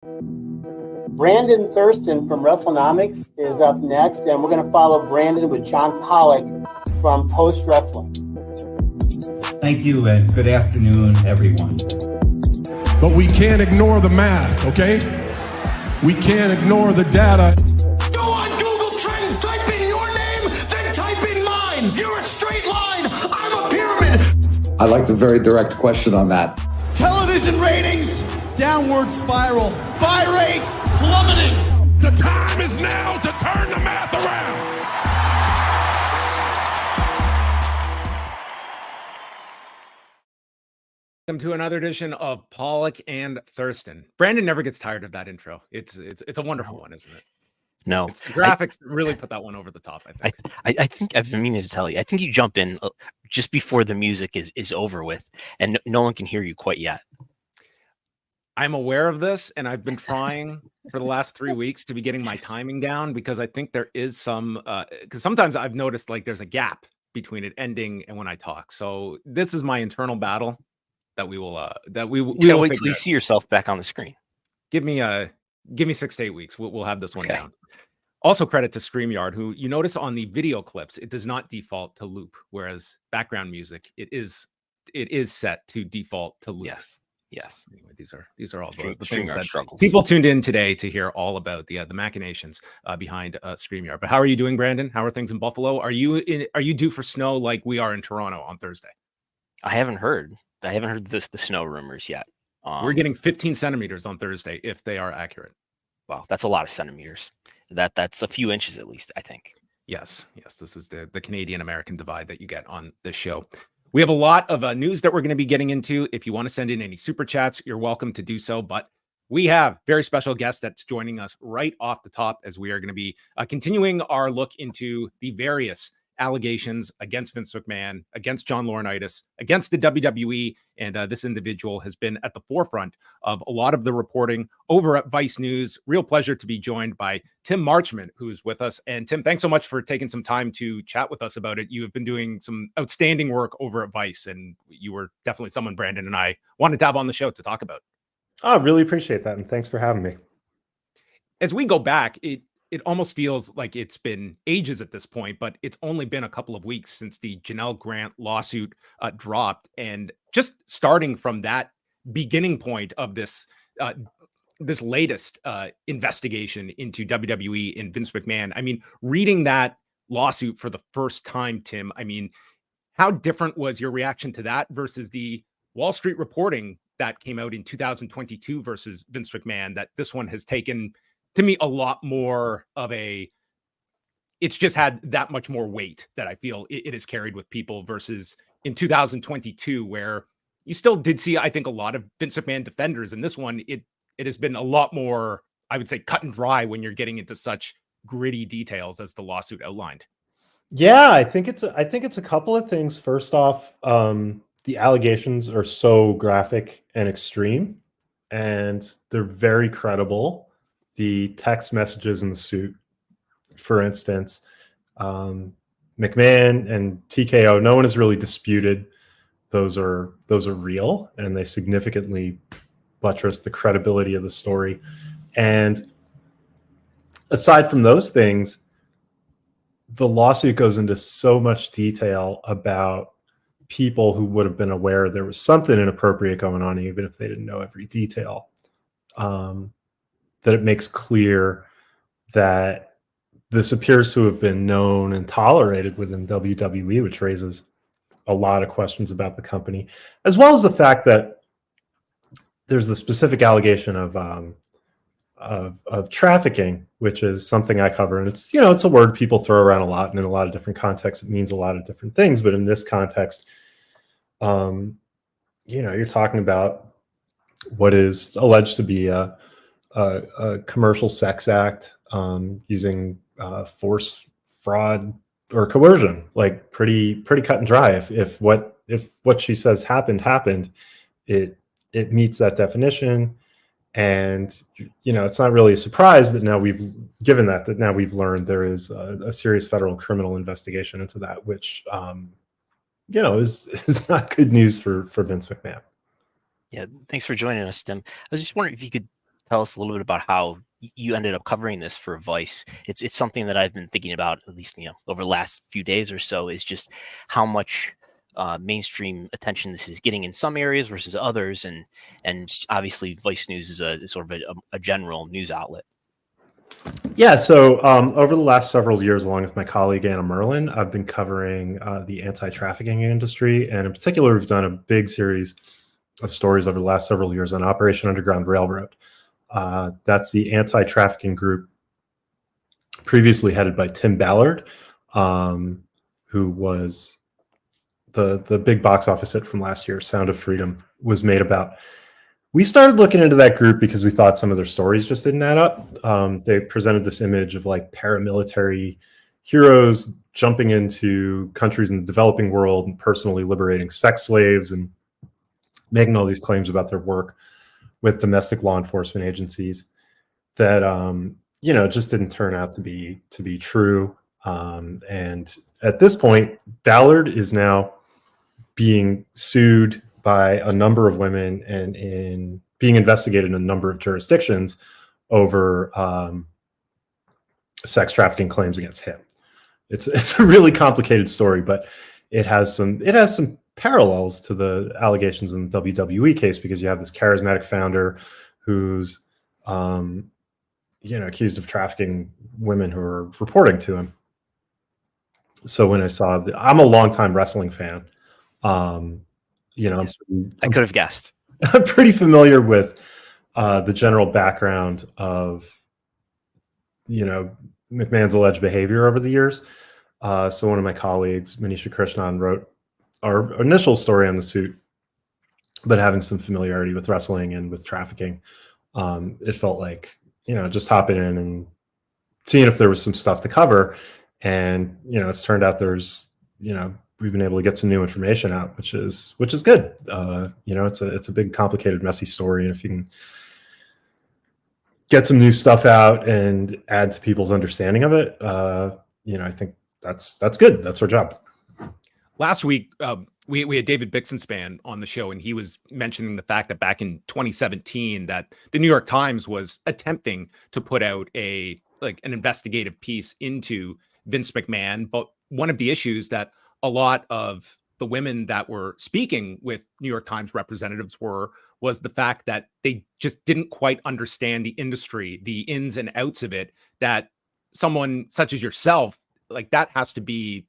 Brandon Thurston from Wrestlenomics is up next, and we're going to follow Brandon with John Pollock from Post Wrestling. Thank you, and good afternoon, everyone. But we can't ignore the math, okay? We can't ignore the data. Go on Google Trends, type in your name, then type in mine. You're a straight line. I'm a pyramid. I like the very direct question on that. Television ratings, downward spiral. Buy rates, plummeting. The time is now to turn the math around. Welcome to another edition of Pollock and Thurston. Brandon never gets tired of that intro. It's a wonderful one, isn't it? No, it's the graphics really put that one over the top. I think I've been meaning to tell you. I think you jump in just before the music is over with, and no one can hear you quite yet. I'm aware of this, and I've been trying for the last 3 weeks to be getting my timing down, because I think there is some. Because sometimes I've noticed like there's a gap between it ending and when I talk. So this is my internal battle that we will wait till you see yourself back on the screen. Give me 6 to 8 weeks. We'll have this one down. Also, credit to StreamYard, who you notice on the video clips, it does not default to loop, whereas background music it is set to default to loop. Yes. So anyway, these are all the things that struggles. People tuned in today to hear all about the machinations behind StreamYard. But how are you doing, Brandon? How are things in Buffalo? Are you due for snow like we are in Toronto on Thursday? I haven't heard the snow rumors yet. We're getting 15 centimeters on Thursday if they are accurate. Wow, that's a lot of centimeters. That's a few inches at least, I think. Yes. This is the Canadian-American divide that you get on this show. We have a lot of news that we're going to be getting into. If you want to send in any super chats, you're welcome to do so. But we have a very special guest that's joining us right off the top, as we are going to be continuing our look into the various allegations against Vince McMahon, against John Laurinaitis, against the WWE, and this individual has been at the forefront of a lot of the reporting over at Vice News. Real pleasure to be joined by Tim Marchman, who's with us. And Tim, thanks so much for taking some time to chat with us about it. You have been doing some outstanding work over at Vice, and you were definitely someone Brandon and I wanted to have on the show to talk about. I really appreciate that, and thanks for having me. As we go back, it almost feels like it's been ages at this point, but it's only been a couple of weeks since the Janelle Grant lawsuit dropped. And just starting from that beginning point of this latest investigation into WWE and Vince McMahon, I mean, reading that lawsuit for the first time, Tim, I mean, how different was your reaction to that versus the Wall Street reporting that came out in 2022 versus Vince McMahon, that this one has taken, to me, a lot more of it's just had that much more weight that I feel it has carried with people versus in 2022, where you still did see, I think, a lot of Vince McMahon defenders. And this one, it has been a lot more, I would say, cut and dry when you're getting into such gritty details as the lawsuit outlined. Yeah, I think it's a couple of things. First off, the allegations are so graphic and extreme, and they're very credible. The text messages in the suit, for instance, McMahon and TKO, no one has really disputed those are real, and they significantly buttress the credibility of the story. And aside from those things, the lawsuit goes into so much detail about people who would have been aware there was something inappropriate going on, even if they didn't know every detail. That it makes clear that this appears to have been known and tolerated within WWE, which raises a lot of questions about the company, as well as the fact that there's the specific allegation of trafficking, which is something I cover. And it's a word people throw around a lot, and in a lot of different contexts, it means a lot of different things. But in this context, you're talking about what is alleged to be a commercial sex act using force, fraud, or coercion, like pretty cut and dry. If what she says happened, it meets that definition. And it's not really a surprise that now we've learned there is a serious federal criminal investigation into that, which is not good news for Vince McMahon. Yeah, thanks for joining us, Tim. I was just wondering if you could tell us a little bit about how you ended up covering this for Vice. It's something that I've been thinking about, at least over the last few days or so, is just how much mainstream attention this is getting in some areas versus others, and obviously Vice News is sort of a general news outlet. Yeah, so over the last several years, along with my colleague Anna Merlin, I've been covering the anti-trafficking industry, and in particular, we've done a big series of stories over the last several years on Operation Underground Railroad. That's the anti-trafficking group previously headed by Tim Ballard, who was the big box office hit from last year, Sound of Freedom, was made about. We started looking into that group because we thought some of their stories just didn't add up. They presented this image of like paramilitary heroes jumping into countries in the developing world and personally liberating sex slaves and making all these claims about their work with domestic law enforcement agencies that just didn't turn out to be true. And at this point, Ballard is now being sued by a number of women and being investigated in a number of jurisdictions over sex trafficking claims against him. It's a really complicated story, but it has some parallels to the allegations in the WWE case, because you have this charismatic founder who's accused of trafficking women who are reporting to him. So when I saw I'm a longtime wrestling fan. I could have guessed. I'm pretty familiar with the general background of McMahon's alleged behavior over the years. So one of my colleagues, Manisha Krishnan, wrote our initial story on the suit, but having some familiarity with wrestling and with trafficking, it felt like just hopping in and seeing if there was some stuff to cover. And it's turned out there's we've been able to get some new information out, which is good. It's a big, complicated, messy story, and if you can get some new stuff out and add to people's understanding of it, I think that's good. That's our job. Last week, we had David Bixenspan on the show, and he was mentioning the fact that back in 2017, that the New York Times was attempting to put out an investigative piece into Vince McMahon. But one of the issues that a lot of the women that were speaking with New York Times representatives was the fact that they just didn't quite understand the industry, the ins and outs of it, that someone such as yourself, like, that has to be,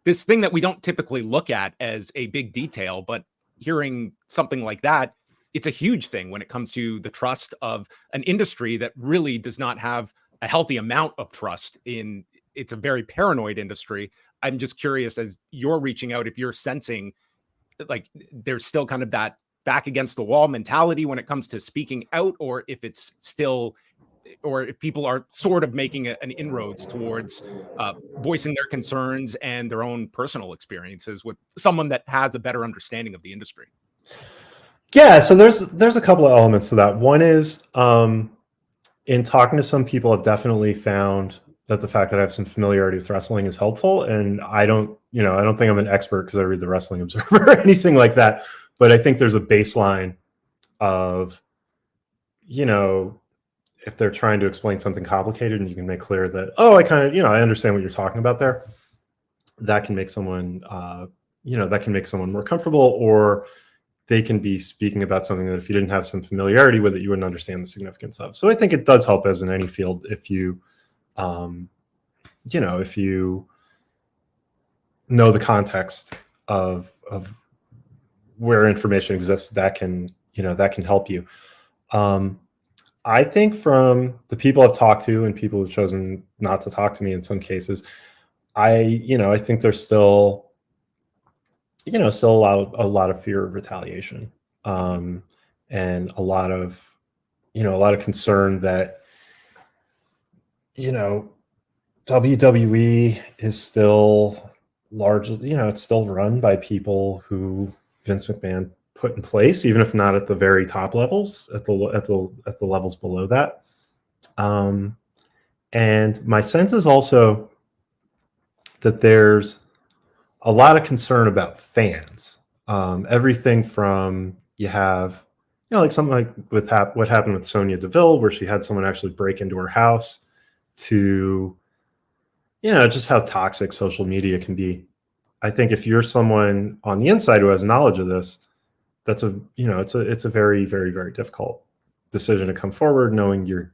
this thing that we don't typically look at as a big detail, but hearing something like that, it's a huge thing when it comes to the trust of an industry that really does not have a healthy amount of trust in. It's a very paranoid industry. I'm just curious, as you're reaching out, if you're sensing like there's still kind of that back against the wall mentality when it comes to speaking out, or if it's still, or if people are sort of making an inroads towards voicing their concerns and their own personal experiences with someone that has a better understanding of the industry. Yeah, so there's a couple of elements to that. One is in talking to some people, I've definitely found that the fact that I have some familiarity with wrestling is helpful. And I don't think I'm an expert because I read the Wrestling Observer or anything like that. But I think there's a baseline of, if they're trying to explain something complicated and you can make clear that, I understand what you're talking about there, that can make someone, more comfortable, or they can be speaking about something that if you didn't have some familiarity with it, you wouldn't understand the significance of. So I think it does help, as in any field, if you if you know the context of where information exists, that can help you. I think from the people I've talked to and people who've chosen not to talk to me in some cases, I think there's still a lot of fear of retaliation, and a lot of concern that WWE is still largely, it's still run by people who Vince McMahon put in place, even if not at the very top levels, at the levels below that. And my sense is also that there's a lot of concern about fans. Everything from, you have like something like with what happened with Sonia Deville, where she had someone actually break into her house, to, just how toxic social media can be. I think if you're someone on the inside who has knowledge of this, that's it's a very, very, very difficult decision to come forward, knowing you're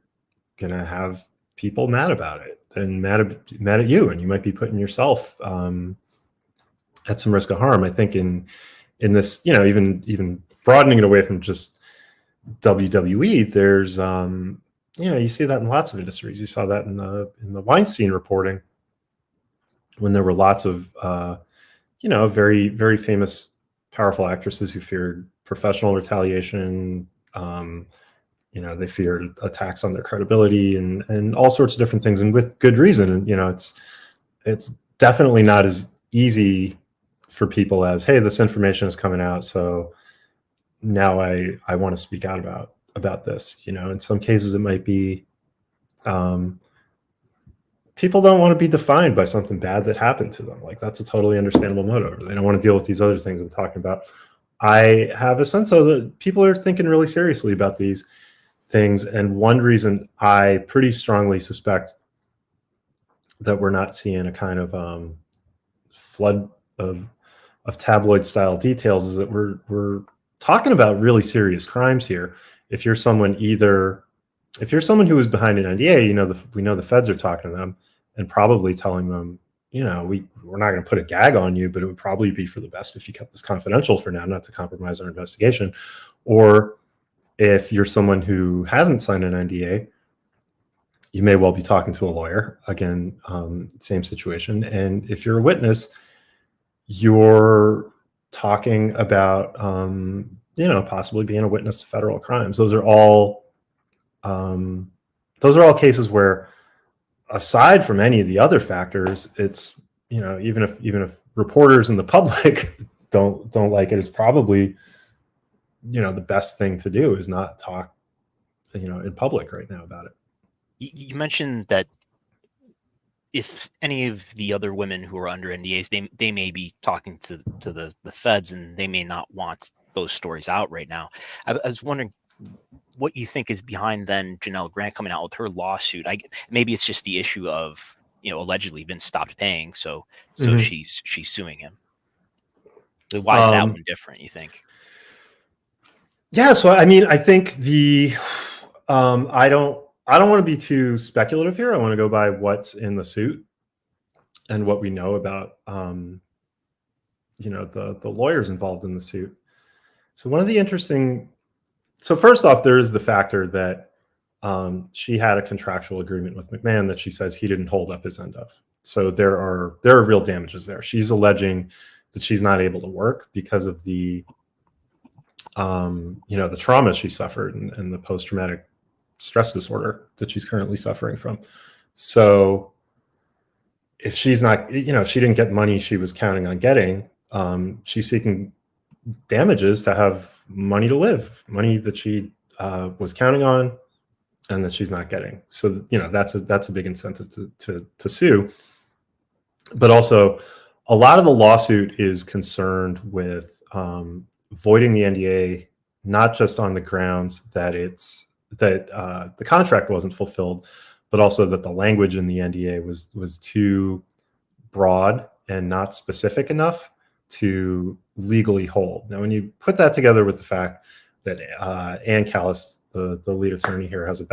going to have people mad about it and mad at you, and you might be putting yourself at some risk of harm. I think in this, even broadening it away from just WWE, there's you see that in lots of industries. You saw that in the Weinstein reporting, when there were lots of very, very famous, powerful actresses who feared professional retaliation. They feared attacks on their credibility and all sorts of different things, and with good reason. And it's definitely not as easy for people as, hey, this information is coming out, so now I want to speak out about this. In some cases it might be people don't want to be defined by something bad that happened to them. Like, that's a totally understandable motive. They don't want to deal with these other things I'm talking about. I have a sense though that people are thinking really seriously about these things, and one reason I pretty strongly suspect that we're not seeing a kind of flood of tabloid style details is that we're talking about really serious crimes here. If you're someone who is behind an NDA, we know the feds are talking to them and probably telling them, we're not going to put a gag on you, but it would probably be for the best if you kept this confidential for now, not to compromise our investigation. Or if you're someone who hasn't signed an NDA, you may well be talking to a lawyer. Again, same situation. And if you're a witness, you're talking about, possibly being a witness to federal crimes. Those are all cases where, aside from any of the other factors, it's, even if reporters and the public don't like it, it's probably, the best thing to do is not talk, in public right now about it. You mentioned that if any of the other women who are under NDAs, they may be talking to the feds, and they may not want those stories out right now. I was wondering what you think is behind then Janelle Grant coming out with her lawsuit. Maybe it's just the issue of, allegedly been stopped paying, so she's suing him. Why is that one different, you think? Yeah, so I think I don't want to be too speculative here. I want to go by what's in the suit and what we know about the lawyers involved in the suit. So so first off, there is the factor that she had a contractual agreement with McMahon that she says he didn't hold up his end of. So there are real damages there. She's alleging that she's not able to work because of the the trauma she suffered and the post-traumatic stress disorder that she's currently suffering from. So if she's not, if she didn't get money she was counting on getting, she's seeking damages to have money to live, money that she was counting on and that she's not getting. So, that's a big incentive to sue. But also, a lot of the lawsuit is concerned with voiding the NDA, not just on the grounds that the contract wasn't fulfilled, but also that the language in the NDA was too broad and not specific enough to legally hold. Now, when you put that together with the fact that Ann Callis, the lead attorney here, has a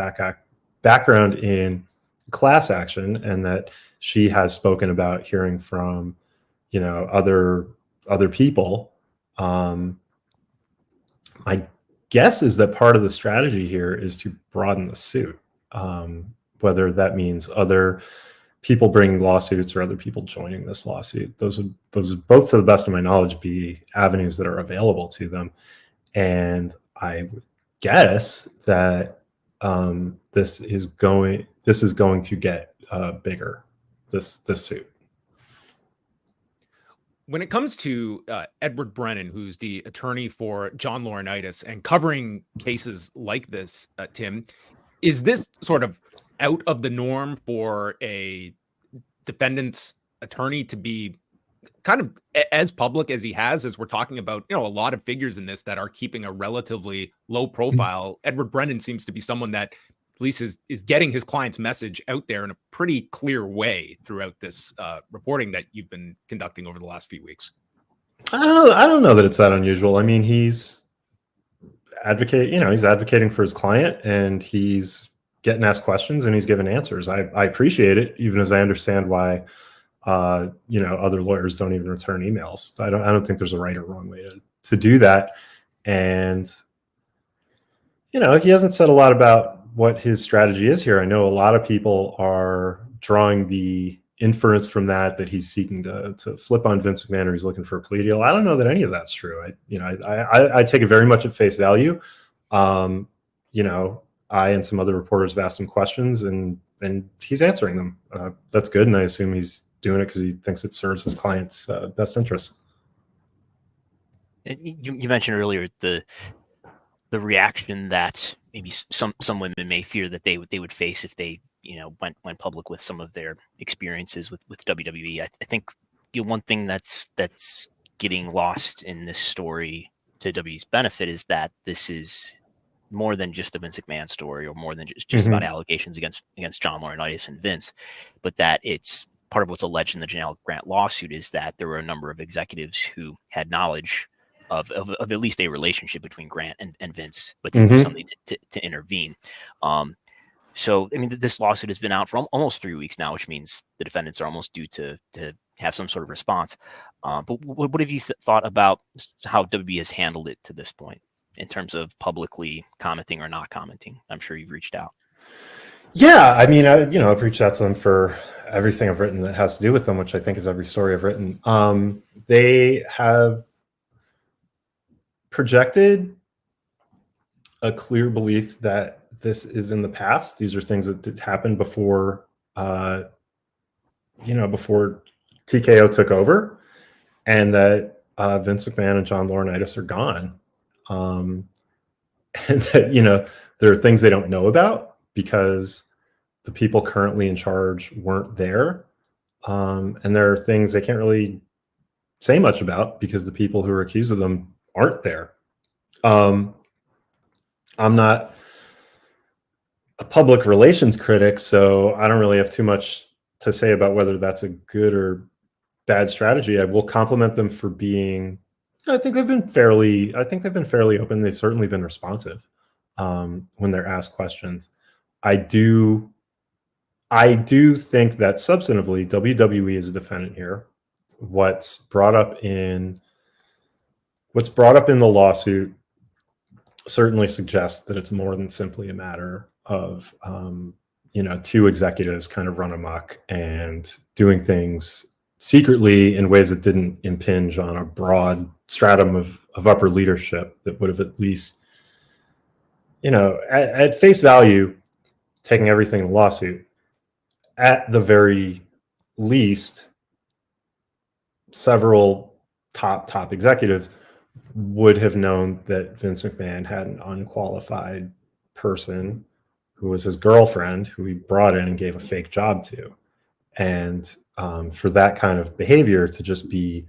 background in class action, and that she has spoken about hearing from, other people, my guess is that part of the strategy here is to broaden the suit, whether that means other people bringing lawsuits or other people joining this lawsuit. Those would both, to the best of my knowledge, be avenues that are available to them. And I would guess that this is going to get bigger, this suit. When it comes to Edward Brennan, who's the attorney for John Laurinaitis, and covering cases like this, Tim, is this sort of out of the norm for a defendant's attorney to be kind of as public as he has, as we're talking about, a lot of figures in this that are keeping a relatively low profile, Edward Brennan seems to be someone that at least is getting his client's message out there in a pretty clear way throughout this reporting that you've been conducting over the last few weeks. I don't know that it's that unusual. I mean, he's advocating for his client, and he's getting asked questions, and he's giving answers. I appreciate it, even as I understand why other lawyers don't even return emails. I don't think there's a right or wrong way to do that. And he hasn't said a lot about what his strategy is here. I know a lot of people are drawing the inference from that he's seeking to flip on Vince McMahon, or he's looking for a plea deal. I don't know that any of that's true. I take it very much at face value. I and some other reporters have asked him questions, and he's answering them. That's good, and I assume he's doing it because he thinks it serves his client's best interests. You mentioned earlier the reaction that maybe some women may fear that they would face if they went public with some of their experiences with WWE. I think one thing that's getting lost in this story to WWE's benefit is that this is more than just a Vince McMahon story, or more than just about allegations against John Laurinaitis and Vince, but that it's part of what's alleged in the Janelle Grant lawsuit is that there were a number of executives who had knowledge of at least a relationship between Grant and Vince, but didn't do something to intervene. So, I mean, this lawsuit has been out for almost 3 weeks now, which means the defendants are almost due to have some sort of response. But what have you thought about how WWE has handled it to this point in terms of publicly commenting or not commenting? I'm sure you've reached out. Yeah, I mean, I've reached out to them for everything I've written that has to do with them, which I think is every story I've written. They have projected a clear belief that this is in the past. These are things that happened before, before TKO took over, and that Vince McMahon and John Laurinaitis are gone. And that, there are things they don't know about because the people currently in charge weren't there. And there are things they can't really say much about because the people who are accused of them aren't there. I'm not a public relations critic, so I don't really have too much to say about whether that's a good or bad strategy. I will compliment them for being, I think they've been fairly open. They've certainly been responsive when they're asked questions. I do think that substantively WWE is a defendant here. What's brought up in the lawsuit certainly suggests that it's more than simply a matter of two executives kind of run amok and doing things secretly in ways that didn't impinge on a broad stratum of upper leadership that would have at least, at face value, taking everything in the lawsuit, at the very least, several top executives would have known that Vince McMahon had an unqualified person who was his girlfriend, who he brought in and gave a fake job to. And for that kind of behavior to just be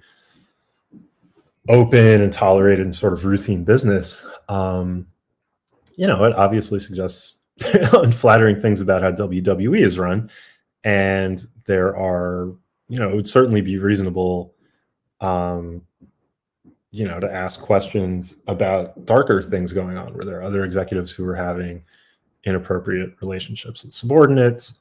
open and tolerated in sort of routine business, it obviously suggests unflattering things about how WWE is run. And there are, it would certainly be reasonable, to ask questions about darker things going on, where there are other executives who are having inappropriate relationships with subordinates.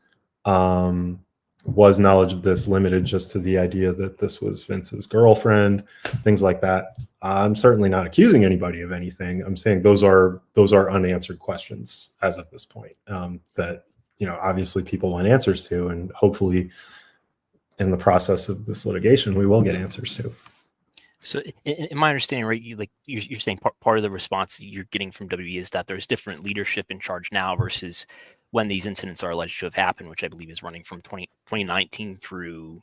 Was knowledge of this limited just to the idea that this was Vince's girlfriend, things like that? I'm certainly not accusing anybody of anything. I'm saying those are unanswered questions as of this point, that obviously people want answers to, and hopefully in the process of this litigation we will get answers to. So in my understanding, right, you're saying part of the response that you're getting from WWE is that there's different leadership in charge now versus when these incidents are alleged to have happened, which I believe is running from 2019 through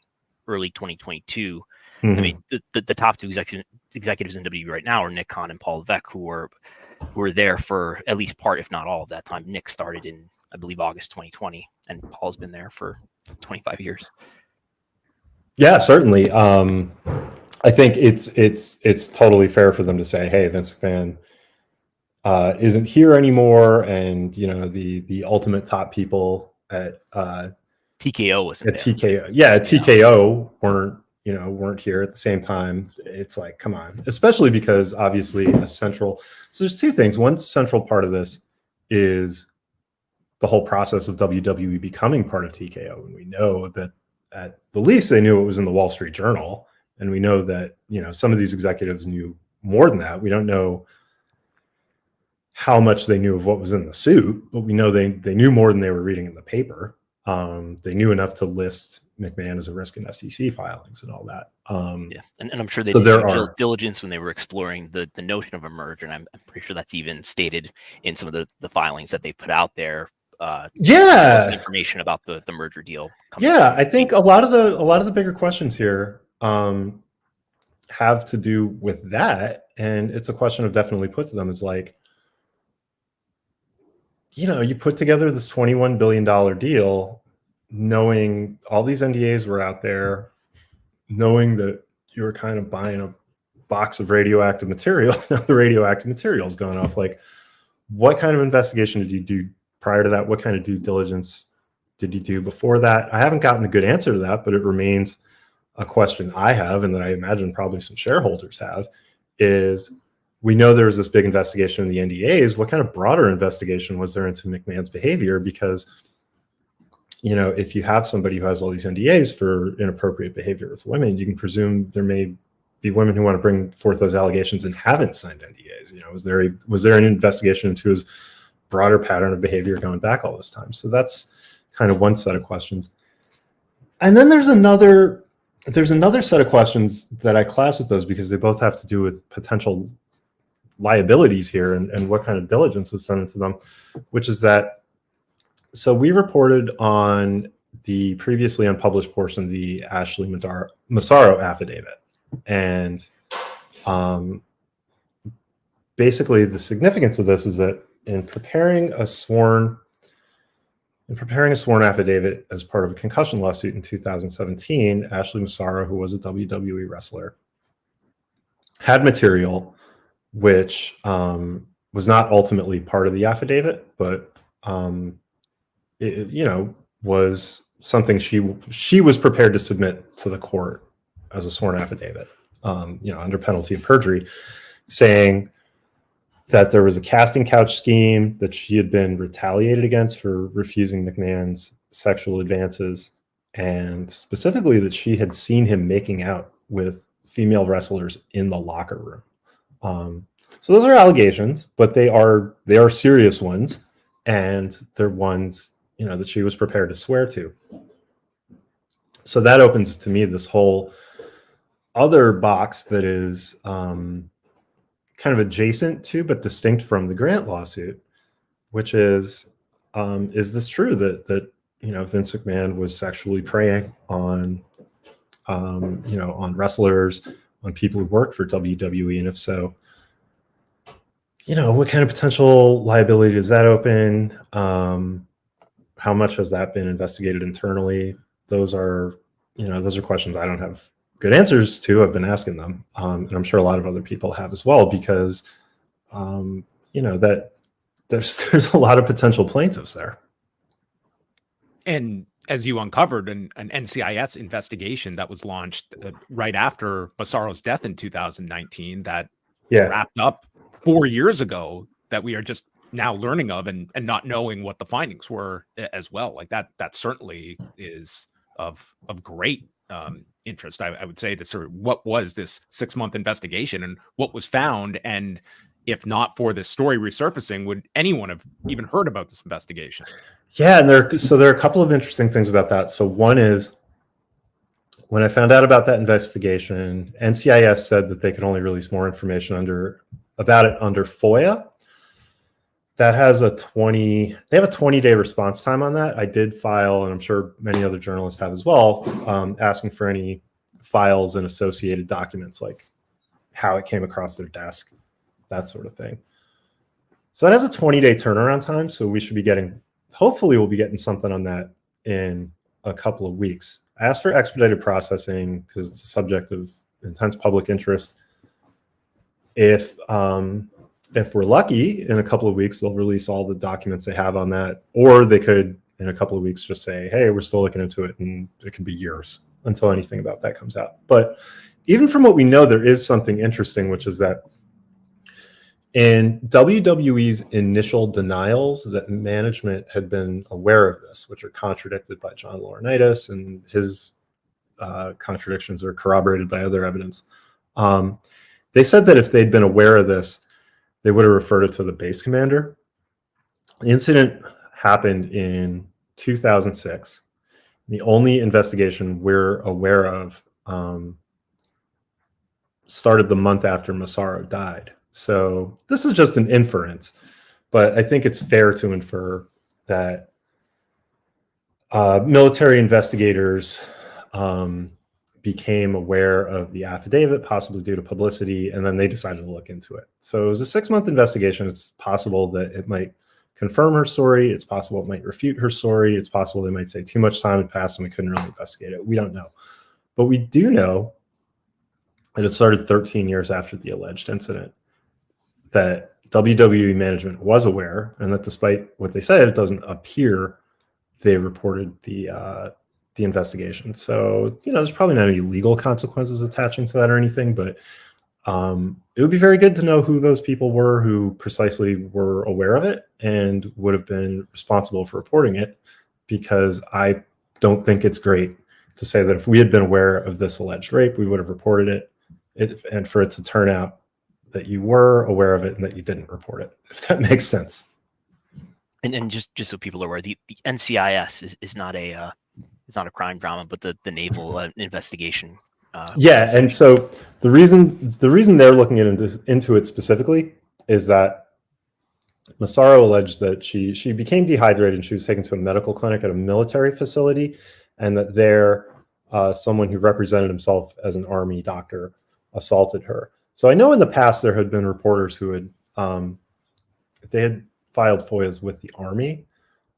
early 2022. I mean, the top two executives in WWE right now are Nick Khan and Paul Levesque, who were there for at least part, if not all of that time. Nick started in, I believe, August 2020, and Paul's been there for 25 years. Yeah, certainly. I think it's totally fair for them to say, hey, Vince McMahon isn't here anymore, and the ultimate top people at TKO wasn't at there. TKO, at TKO weren't here at the same time. It's like, come on, especially because obviously so there's two things. One central part of this is the whole process of WWE becoming part of TKO, and we know that at the least they knew it was in the Wall Street Journal, and we know that some of these executives knew more than that. We don't know how much they knew of what was in the suit, but we know they knew more than they were reading in the paper. They knew enough to list McMahon as a risk in SEC filings and all that. And I'm sure they did diligence when they were exploring the notion of a merger, and I'm pretty sure that's even stated in some of the filings that they put out there. Information about the merger deal. I think a lot of the bigger questions here have to do with that, and it's a question I've definitely put to them. Is like, you put together this $21 billion deal, knowing all these NDAs were out there, knowing that you were kind of buying a box of radioactive material. Now the radioactive material is going off. Like, what kind of investigation did you do prior to that? What kind of due diligence did you do before that? I haven't gotten a good answer to that, but it remains a question I have, and that I imagine probably some shareholders have, is we know there was this big investigation in the NDAs. What kind of broader investigation was there into McMahon's behavior? Because, if you have somebody who has all these NDAs for inappropriate behavior with women, you can presume there may be women who want to bring forth those allegations and haven't signed NDAs. Was there an investigation into his broader pattern of behavior going back all this time? So that's kind of one set of questions. And then there's another set of questions that I class with those, because they both have to do with potential liabilities here and what kind of diligence was done into them, which is that, so we reported on the previously unpublished portion of the Ashley Massaro affidavit. And basically the significance of this is that in preparing a sworn affidavit as part of a concussion lawsuit in 2017, Ashley Massaro, who was a WWE wrestler, had material which was not ultimately part of the affidavit, but it was something she was prepared to submit to the court as a sworn affidavit, under penalty of perjury, saying that there was a casting couch scheme, that she had been retaliated against for refusing McMahon's sexual advances, and specifically that she had seen him making out with female wrestlers in the locker room. So those are allegations, but they are serious ones, and they're ones that she was prepared to swear to. So that opens to me this whole other box that is kind of adjacent to but distinct from the Grant lawsuit, which is this true that Vince McMahon was sexually preying on on wrestlers, on people who work for WWE, and if so, what kind of potential liability does that open? How much has that been investigated internally? Those are questions I don't have good answers to. I've been asking them, and I'm sure a lot of other people have as well, because that there's a lot of potential plaintiffs there. And as you uncovered, an NCIS investigation that was launched right after Massaro's death in 2019 that wrapped up 4 years ago, that we are just now learning of and not knowing what the findings were as well. Like that certainly is of great interest. I would say that sort of what was this 6-month investigation and what was found, and if not for this story resurfacing, would anyone have even heard about this investigation? Yeah, and there are a couple of interesting things about that. So one is, when I found out about that investigation, NCIS said that they could only release more information about it under FOIA. That has they have a 20-day response time on that. I did file, and I'm sure many other journalists have as well, asking for any files and associated documents, like how it came across their desk, that sort of thing. So that has a 20-day turnaround time. So we should be hopefully we'll be getting something on that in a couple of weeks. I asked for expedited processing because it's a subject of intense public interest. If we're lucky, in a couple of weeks, they'll release all the documents they have on that, or they could, in a couple of weeks, just say, hey, we're still looking into it, and it can be years until anything about that comes out. But even from what we know, there is something interesting, which is that in WWE's initial denials that management had been aware of this, which are contradicted by John Laurinaitis, and his contradictions are corroborated by other evidence. They said that if they'd been aware of this, they would have referred it to the base commander. The incident happened in 2006. The only investigation we're aware of started the month after Massaro died. So this is just an inference, but I think it's fair to infer that military investigators became aware of the affidavit, possibly due to publicity, and then they decided to look into it. So it was a 6-month investigation. It's possible that it might confirm her story. It's possible it might refute her story. It's possible they might say too much time had passed and we couldn't really investigate it. We don't know. But we do know that it started 13 years after the alleged incident, that WWE management was aware, and that despite what they said, it doesn't appear they reported the investigation. So, there's probably not any legal consequences attaching to that or anything, but it would be very good to know who those people were who precisely were aware of it and would have been responsible for reporting it, because I don't think it's great to say that if we had been aware of this alleged rape, we would have reported it, and for it to turn out that you were aware of it and that you didn't report it, if that makes sense. And just so people are aware, the NCIS is not a it's not a crime drama, but the naval investigation. And so the reason they're looking into it specifically is that Massaro alleged that she became dehydrated and she was taken to a medical clinic at a military facility, and that there someone who represented himself as an Army doctor assaulted her. So I know in the past there had been reporters who had they had filed FOIAs with the Army,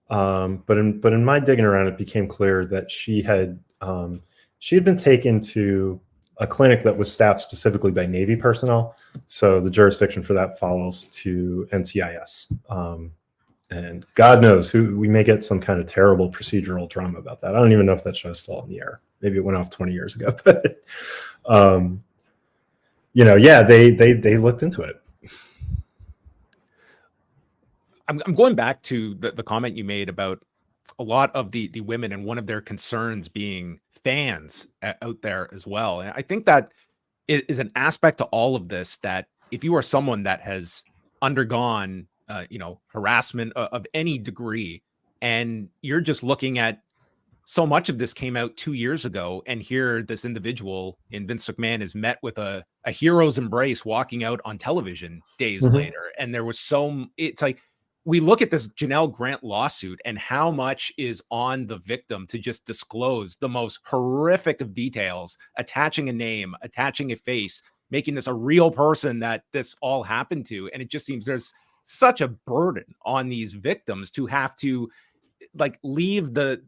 but in my digging around, it became clear that she had been taken to a clinic that was staffed specifically by Navy personnel. So the jurisdiction for that follows to NCIS. And God knows we may get some kind of terrible procedural drama about that. I don't even know if that show's still on the air. Maybe it went off 20 years ago, but they looked into it. I'm going back to the comment you made about a lot of the women and one of their concerns being fans out there as well. And I think that is an aspect to all of this, that if you are someone that has undergone, harassment of any degree, and you're just looking at so much of this came out 2 years ago, and here this individual in Vince McMahon is met with a hero's embrace walking out on television days later. And there was it's like, we look at this Janelle Grant lawsuit and how much is on the victim to just disclose the most horrific of details, attaching a name, attaching a face, making this a real person that this all happened to. And it just seems there's such a burden on these victims to have to leave the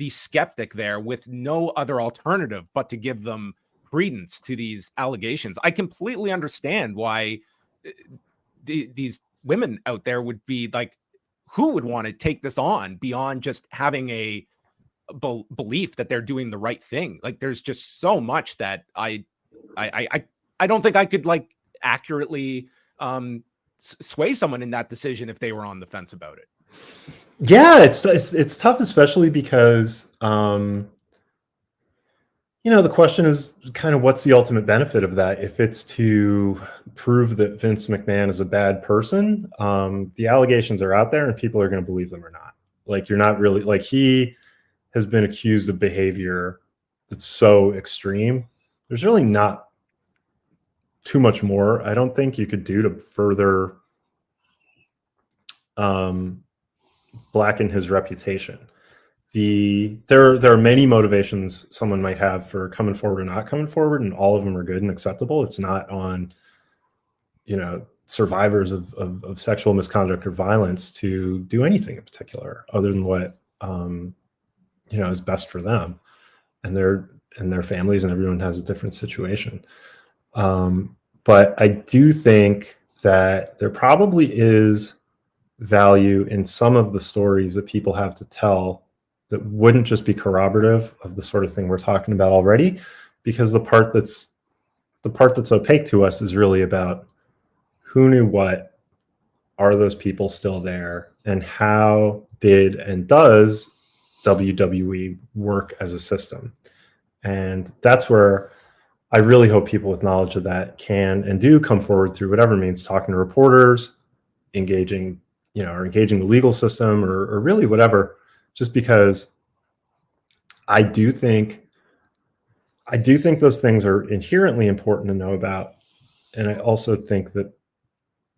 skeptic there with no other alternative but to give them credence to these allegations. I completely understand why these women out there would be like, who would want to take this on beyond just having a belief that they're doing the right thing? Like, there's just so much that I don't think I could accurately sway someone in that decision if they were on the fence about it. Yeah, it's tough, especially because the question is kind of what's the ultimate benefit of that. If it's to prove that Vince McMahon is a bad person, the allegations are out there and people are going to believe them or not. You're not really he has been accused of behavior that's so extreme. There's really not too much more I don't think you could do to further blacken his reputation. There are many motivations someone might have for coming forward or not coming forward, and all of them are good and acceptable. It's not on survivors of sexual misconduct or violence to do anything in particular other than what is best for them. and their families, and everyone has a different situation. But I do think that there probably is value in some of the stories that people have to tell that wouldn't just be corroborative of the sort of thing we're talking about already, because the part that's opaque to us is really about who knew what, are those people still there, and how did and does WWE work as a system. And that's where I really hope people with knowledge of that can and do come forward through whatever means, talking to reporters, engaging the legal system, or really whatever, just because I do think those things are inherently important to know about. And I also think that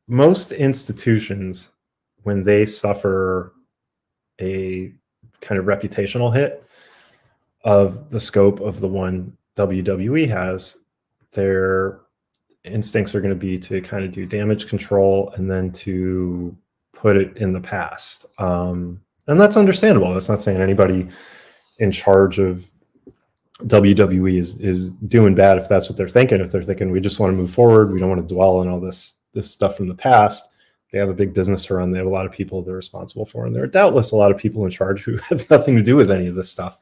most institutions, when they suffer a kind of reputational hit of the scope of the one WWE has, their instincts are going to be to kind of do damage control and then to put it in the past. And that's understandable. That's not saying anybody in charge of WWE is doing bad if that's what they're thinking. If they're thinking we just want to move forward, we don't want to dwell on all this stuff from the past. They have a big business to run. They have a lot of people they're responsible for, and there are doubtless a lot of people in charge who have nothing to do with any of this stuff,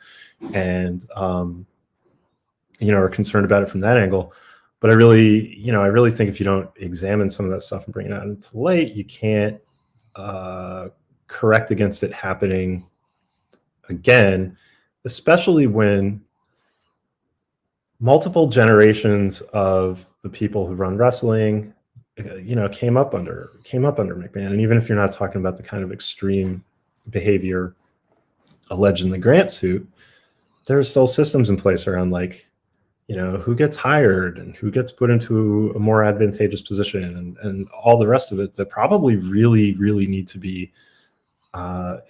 and are concerned about it from that angle. But I really think if you don't examine some of that stuff and bring it out into the light, you can't correct against it happening again, especially when multiple generations of the people who run wrestling, came up under McMahon. And even if you're not talking about the kind of extreme behavior alleged in the Grant suit, there are still systems in place around who gets hired and who gets put into a more advantageous position and all the rest of it that probably really, really need to be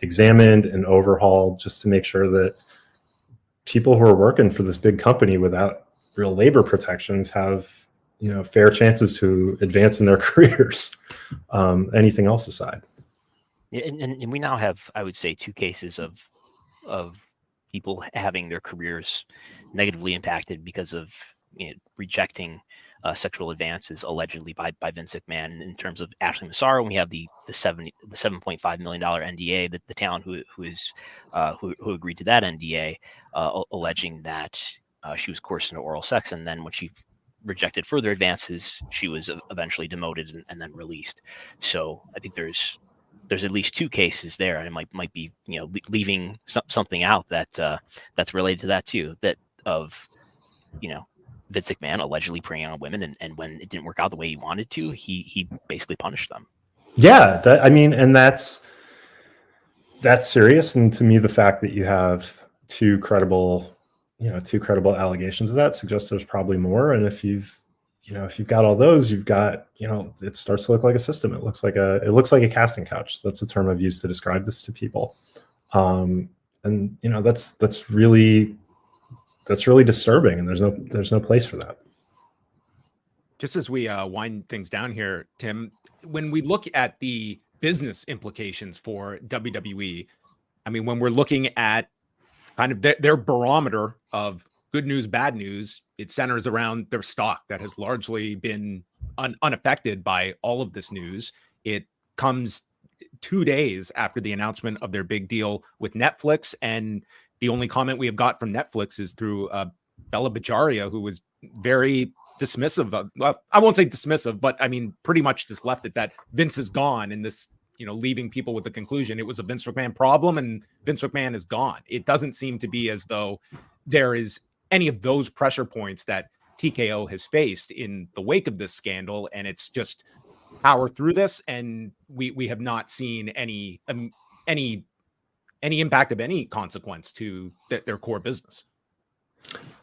examined and overhauled, just to make sure that people who are working for this big company without real labor protections have fair chances to advance in their careers. Anything else aside. Yeah, and we now have, I would say, 2 cases of people having their careers negatively impacted because of rejecting sexual advances allegedly by Vince McMahon. In terms of Ashley Massaro, we have the $7.5 million NDA, that the talent who agreed to that NDA, alleging that she was coerced into oral sex, and then when she rejected further advances, she was eventually demoted and then released. So I think there's at least 2 cases there, and it might be leaving something out that's related to that too, that of Vince McMahon allegedly preying on women, and when it didn't work out the way he wanted to, he basically punished them. Yeah, that's serious. And to me, the fact that you have 2 credible allegations of that suggests there's probably more. And if you've got all those, you've got, it starts to look like a system. It looks like a casting couch. That's a term I've used to describe this to people. And that's really disturbing, and there's no place for that. Just as we wind things down here, Tim, when we look at the business implications for WWE, I mean, when we're looking at kind of their barometer of good news, bad news, it centers around their stock that has largely been unaffected by all of this news. It comes 2 days after the announcement of their big deal with Netflix, and the only comment we have got from Netflix is through Bella Bajaria, who was very dismissive of, well, I won't say dismissive, but I mean, pretty much just left it that Vince is gone, and this, leaving people with the conclusion it was a Vince McMahon problem and Vince McMahon is gone. It doesn't seem to be as though there is any of those pressure points that TKO has faced in the wake of this scandal, and it's just power through this, and we have not seen any impact of any consequence to their core business.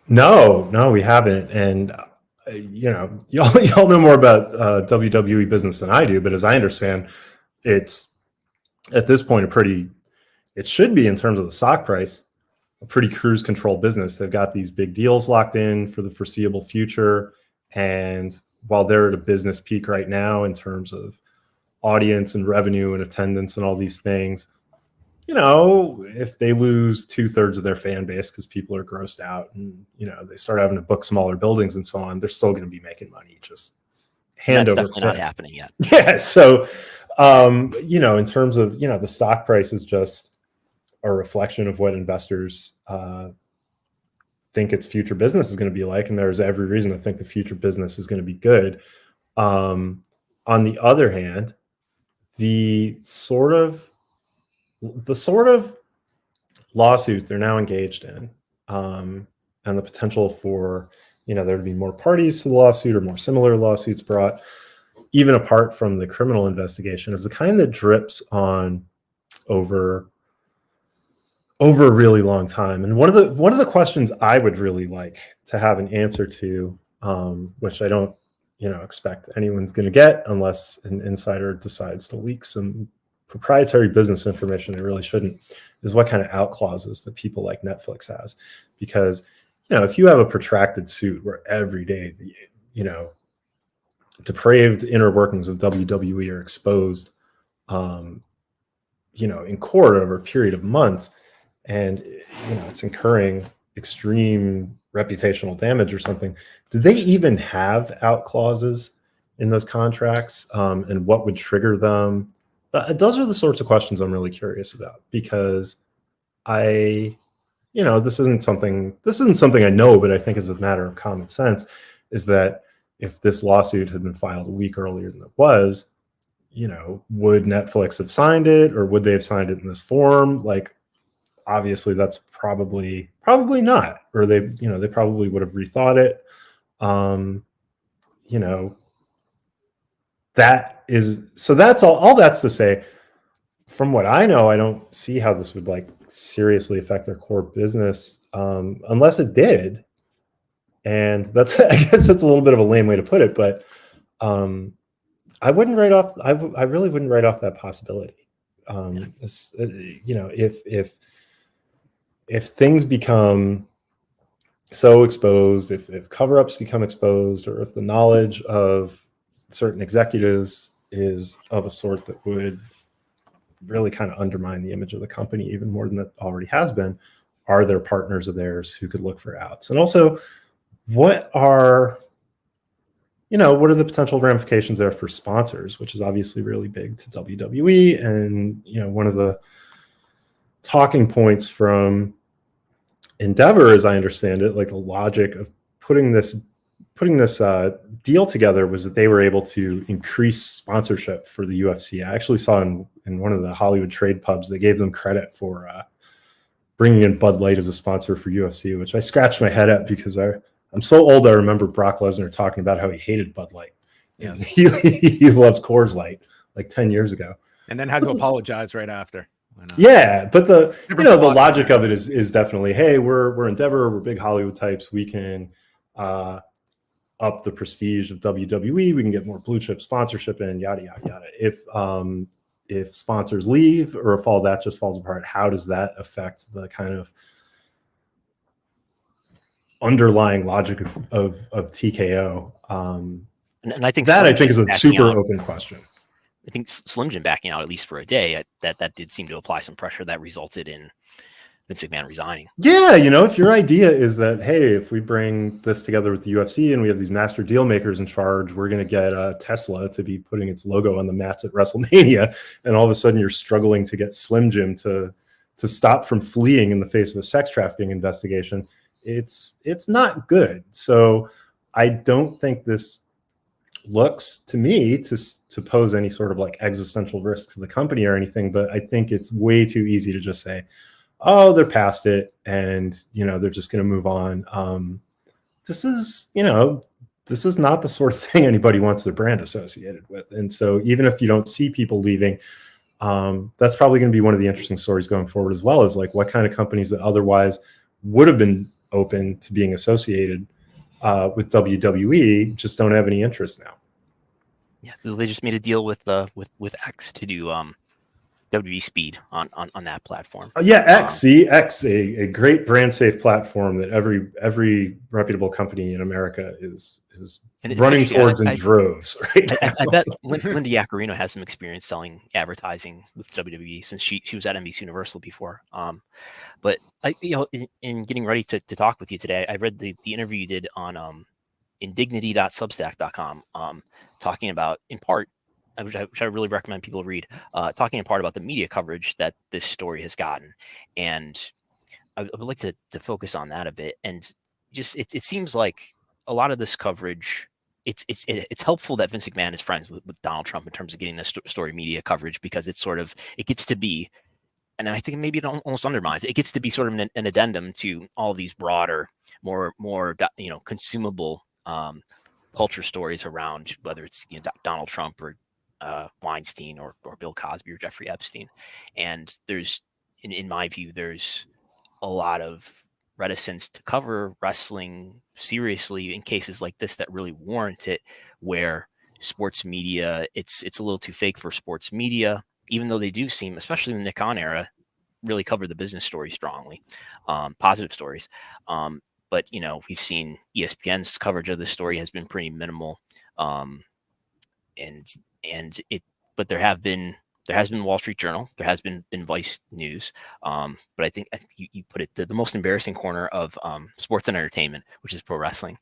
No, we haven't. And y'all know more about WWE business than I do, but as I understand, it's at this point it should be, in terms of the stock price, a pretty cruise control business. They've got these big deals locked in for the foreseeable future, and while they're at a business peak right now in terms of audience and revenue and attendance and all these things, if they lose 2/3 of their fan base because people are grossed out and, they start having to book smaller buildings and so on, they're still going to be making money. Just hand That's over definitely not fist. happening yet. Yeah. So, in terms of, the stock price is just a reflection of what investors think its future business is going to be like. And there's every reason to think the future business is going to be good. On the other hand, the sort of lawsuit they're now engaged in, and the potential for, there to be more parties to the lawsuit or more similar lawsuits brought, even apart from the criminal investigation, is the kind that drips on over a really long time. And one of the questions I would really like to have an answer to, which I don't, expect anyone's going to get unless an insider decides to leak some proprietary business information they really shouldn't, is what kind of out clauses that people like Netflix has. Because, if you have a protracted suit where every day the, depraved inner workings of WWE are exposed, in court over a period of months, and, it's incurring extreme reputational damage or something, do they even have out clauses in those contracts? And what would trigger them? Those are the sorts of questions I'm really curious about, because this isn't something I know, but I think is a matter of common sense, is that if this lawsuit had been filed a week earlier than it was, would Netflix have signed it, or would they have signed it in this form? Like, obviously that's probably not, or they probably would have rethought it. That's all that's to say, from what I know, I don't see how this would seriously affect their core business, unless it did. And I guess that's a little bit of a lame way to put it, but I wouldn't write off. I really wouldn't write off that possibility. If things become so exposed, if cover-ups become exposed, or if the knowledge of certain executives is of a sort that would really kind of undermine the image of the company even more than it already has been, are there partners of theirs who could look for outs? And also, what are the potential ramifications there for sponsors, which is obviously really big to WWE. And, one of the talking points from Endeavor, as I understand it, the logic of putting this deal together was that they were able to increase sponsorship for the UFC. I actually saw in one of the Hollywood trade pubs, they gave them credit for bringing in Bud Light as a sponsor for UFC, which I scratched my head at, because I'm so old. I remember Brock Lesnar talking about how he hated Bud Light. Yes. He loves Coors Light 10 years ago. And then had to apologize right after. Yeah, but the logic of it is definitely, hey, we're Endeavor, we're big Hollywood types, we can up the prestige of WWE, we can get more blue chip sponsorship in, yada yada yada. If sponsors leave, or if all that just falls apart, how does that affect the kind of underlying logic of TKO? And I think that is a super open question. I think Slim Jim backing out, at least for a day, that did seem to apply some pressure that resulted in Vince McMahon resigning. Yeah, if your idea is that, hey, if we bring this together with the UFC and we have these master deal makers in charge, we're going to get Tesla to be putting its logo on the mats at WrestleMania, and all of a sudden you're struggling to get Slim Jim to stop from fleeing in the face of a sex trafficking investigation, it's not good. So I don't think this looks to me to pose any sort of existential risk to the company or anything, but I think it's way too easy to just say, oh, they're past it, and they're just going to move on. This is not the sort of thing anybody wants their brand associated with. And so even if you don't see people leaving, that's probably going to be one of the interesting stories going forward, as well as what kind of companies that otherwise would have been open to being associated with WWE just don't have any interest now. Yeah, they just made a deal with X to do WWE Speed on that platform. Yeah, X, a great brand safe platform that every reputable company in America is is And it's running interesting. towards in droves right now. I bet Linda Yaccarino has some experience selling advertising with WWE since she was at NBC Universal before. But in getting ready to talk with you today, I read the interview you did on indignity.substack.com, talking about, in part, which I really recommend people read, talking in part about the media coverage that this story has gotten. And I would like to focus on that a bit. And just it seems like a lot of this coverage, it's helpful that Vince McMahon is friends with Donald Trump in terms of getting this story media coverage, because it gets to be, and I think maybe it almost undermines it gets to be sort of an addendum to all these broader, more consumable culture stories around, whether it's Donald Trump or Weinstein or Bill Cosby or Jeffrey Epstein. And there's, in my view, there's a lot of reticence to cover wrestling seriously in cases like this that really warrant it, where sports media, it's a little too fake for sports media, even though they do seem, especially in the Nick Khan era, really cover the business story strongly, positive stories. But we've seen ESPN's coverage of this story has been pretty minimal, but there has been Wall Street Journal, there has been Vice News, but I think you put it, the most embarrassing corner of sports and entertainment, which is pro wrestling.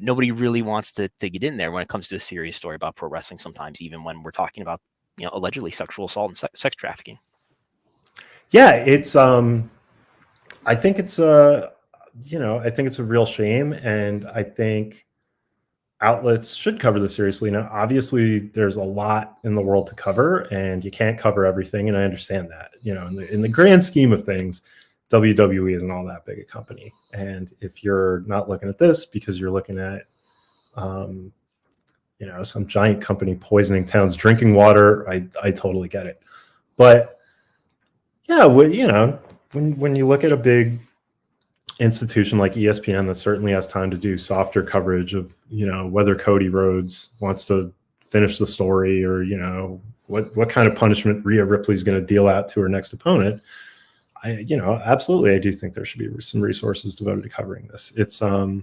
Nobody really wants to get in there when it comes to a serious story about pro wrestling, sometimes even when we're talking about allegedly sexual assault and sex trafficking. Yeah, it's I think it's a real shame, and I think outlets should cover this seriously. Now, obviously, there's a lot in the world to cover, and you can't cover everything, and I understand that. In the grand scheme of things, WWE isn't all that big a company, and if you're not looking at this because you're looking at, some giant company poisoning towns drinking water, I totally get it. But yeah, when you look at a big institution like ESPN that certainly has time to do softer coverage of whether Cody Rhodes wants to finish the story, or what kind of punishment Rhea Ripley's going to deal out to her next opponent, absolutely, I do think there should be some resources devoted to covering this. It's the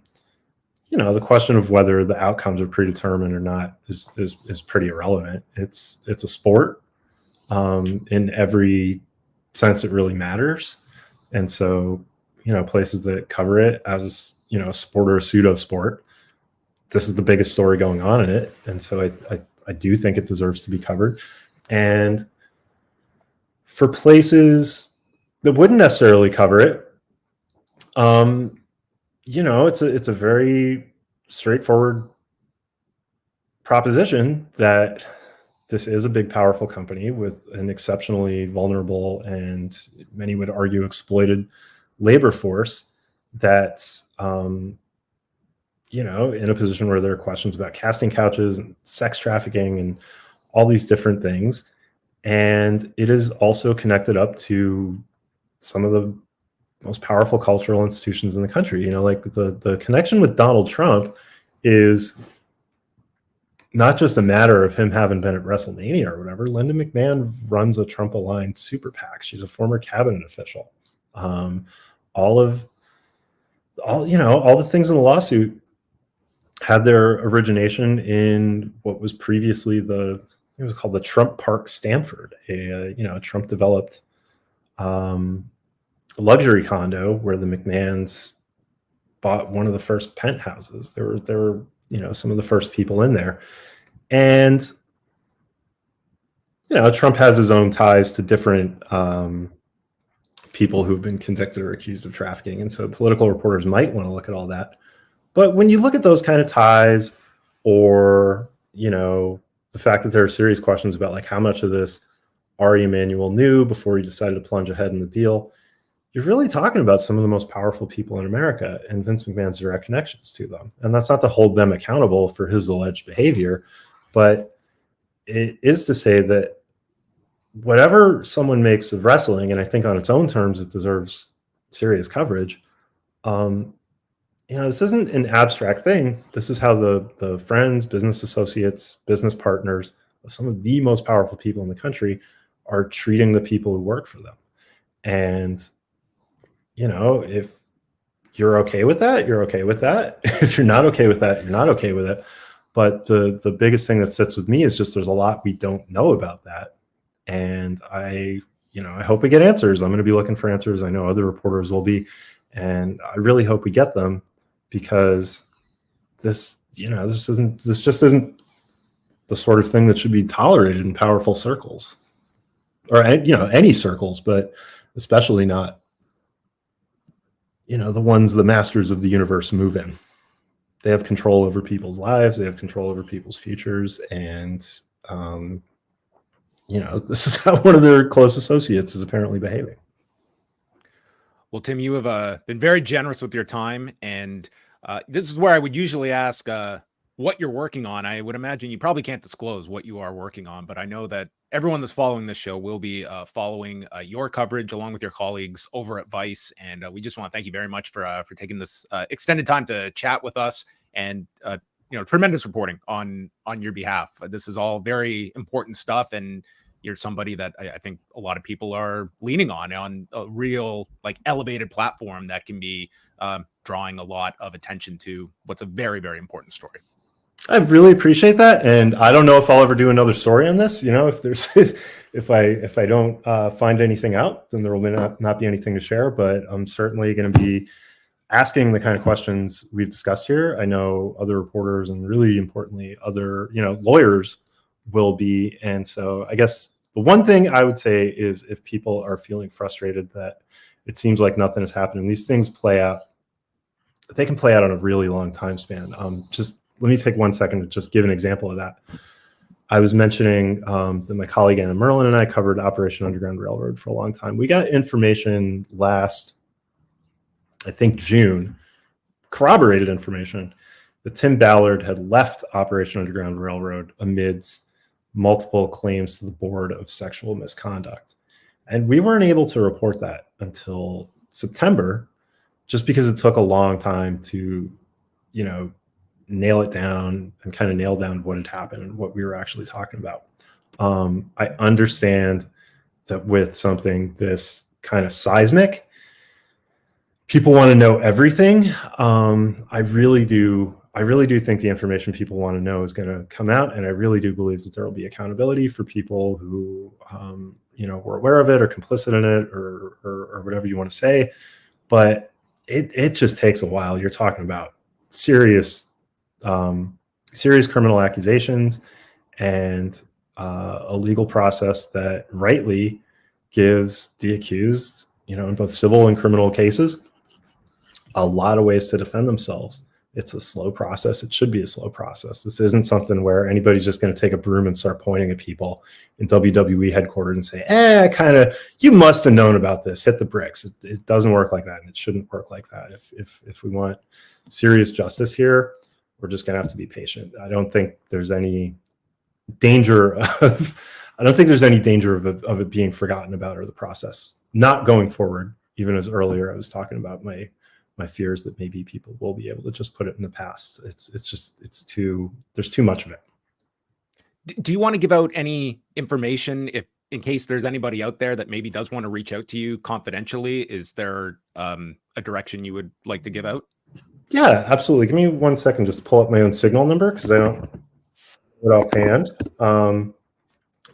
question of whether the outcomes are predetermined or not is pretty irrelevant. It's a sport, in every sense it really matters, and so places that cover it as a sport or a pseudo sport, this is the biggest story going on in it, and so I do think it deserves to be covered. And for places that wouldn't necessarily cover it, it's a very straightforward proposition that this is a big, powerful company with an exceptionally vulnerable and, many would argue, exploited labor force that's in a position where there are questions about casting couches and sex trafficking and all these different things. And it is also connected up to some of the most powerful cultural institutions in the country. Like the connection with Donald Trump is not just a matter of him having been at WrestleMania or whatever. Linda McMahon runs a Trump-aligned super PAC. She's a former cabinet official. All the things in the lawsuit had their origination in what was previously it was called the Trump Park Stanford, a Trump developed luxury condo where the McMahons bought one of the first penthouses. There were some of the first people in there, and Trump has his own ties to different people who've been convicted or accused of trafficking, and so political reporters might want to look at all that. But when you look at those kind of ties, or the fact that there are serious questions about like how much of this Ari Emanuel knew before he decided to plunge ahead in the deal, you're really talking about some of the most powerful people in America and Vince McMahon's direct connections to them. And that's not to hold them accountable for his alleged behavior, but it is to say that whatever someone makes of wrestling, and I think on its own terms it deserves serious coverage, this isn't an abstract thing. This is how the friends, business associates, business partners of some of the most powerful people in the country are treating the people who work for them. And if you're okay with that, you're okay with that. If you're not okay with that, you're not okay with it. But the biggest thing that sits with me is just there's a lot we don't know about that. And I hope we get answers. I'm going to be looking for answers. I know other reporters will be. And I really hope we get them, because this just isn't the sort of thing that should be tolerated in powerful circles, or any circles, but especially not the ones the masters of the universe move in. They have control over people's lives. They have control over people's futures. And, this is how one of their close associates is apparently behaving. Well, Tim, you have been very generous with your time. And this is where I would usually ask what you're working on. I would imagine you probably can't disclose what you are working on, but I know that everyone that's following this show will be following your coverage along with your colleagues over at VICE. And we just want to thank you very much for taking this extended time to chat with us, and tremendous reporting on your behalf. This is all very important stuff, and you're somebody that I think a lot of people are leaning on a real elevated platform that can be drawing a lot of attention to what's a very, very important story. I really appreciate that, and I don't know if I'll ever do another story on this. If there's, if I don't find anything out, then there will not be anything to share. But I'm certainly going to be asking the kind of questions we've discussed here. I know other reporters, and really importantly, other lawyers will be. And so I guess the one thing I would say is, if people are feeling frustrated that it seems like nothing is happening, these things play out. They can play out on a really long time span. Just let me take 1 second to just give an example of that. I was mentioning that my colleague Anna Merlin and I covered Operation Underground Railroad for a long time. We got information last, I think, June, corroborated information that Tim Ballard had left Operation Underground Railroad amidst multiple claims to the board of sexual misconduct. And we weren't able to report that until September, just because it took a long time to, nail it down and kind of nail down what had happened and what we were actually talking about. I understand that with something this kind of seismic, people want to know everything. I really do think the information people want to know is going to come out, and I really do believe that there will be accountability for people who, were aware of it or complicit in it or whatever you want to say. But it just takes a while. You're talking about serious criminal accusations and a legal process that rightly gives the accused, in both civil and criminal cases, a lot of ways to defend themselves. It's a slow process. It should be a slow process. This isn't something where anybody's just going to take a broom and start pointing at people in WWE headquarters and say, you must have known about this. Hit the bricks. It doesn't work like that, and it shouldn't work like that. If we want serious justice here, we're just going to have to be patient. I don't think there's any danger of it being forgotten about, or the process not going forward. Even as earlier I was talking about my fears that maybe people will be able to just put it in the past. There's too much of it. Do you want to give out any information in case there's anybody out there that maybe does want to reach out to you confidentially? Is there a direction you would like to give out? Yeah, absolutely. Give me 1 second just to pull up my own signal number, because I don't have it offhand.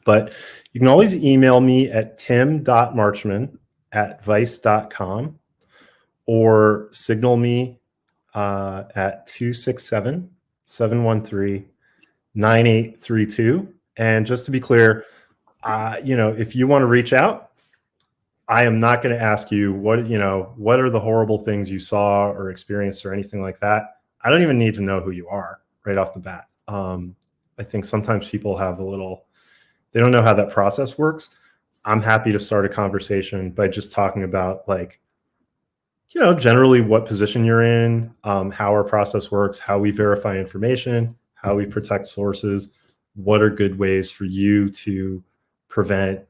But you can always email me at tim.marchman@vice.com, or signal me at 267-713-9832. And just to be clear, if you want to reach out, I am not going to ask you what are the horrible things you saw or experienced or anything like that. I don't even need to know who you are right off the bat. I think sometimes people they don't know how that process works. I'm happy to start a conversation by just talking about generally what position you're in, how our process works, how we verify information, how we protect sources, what are good ways for you to prevent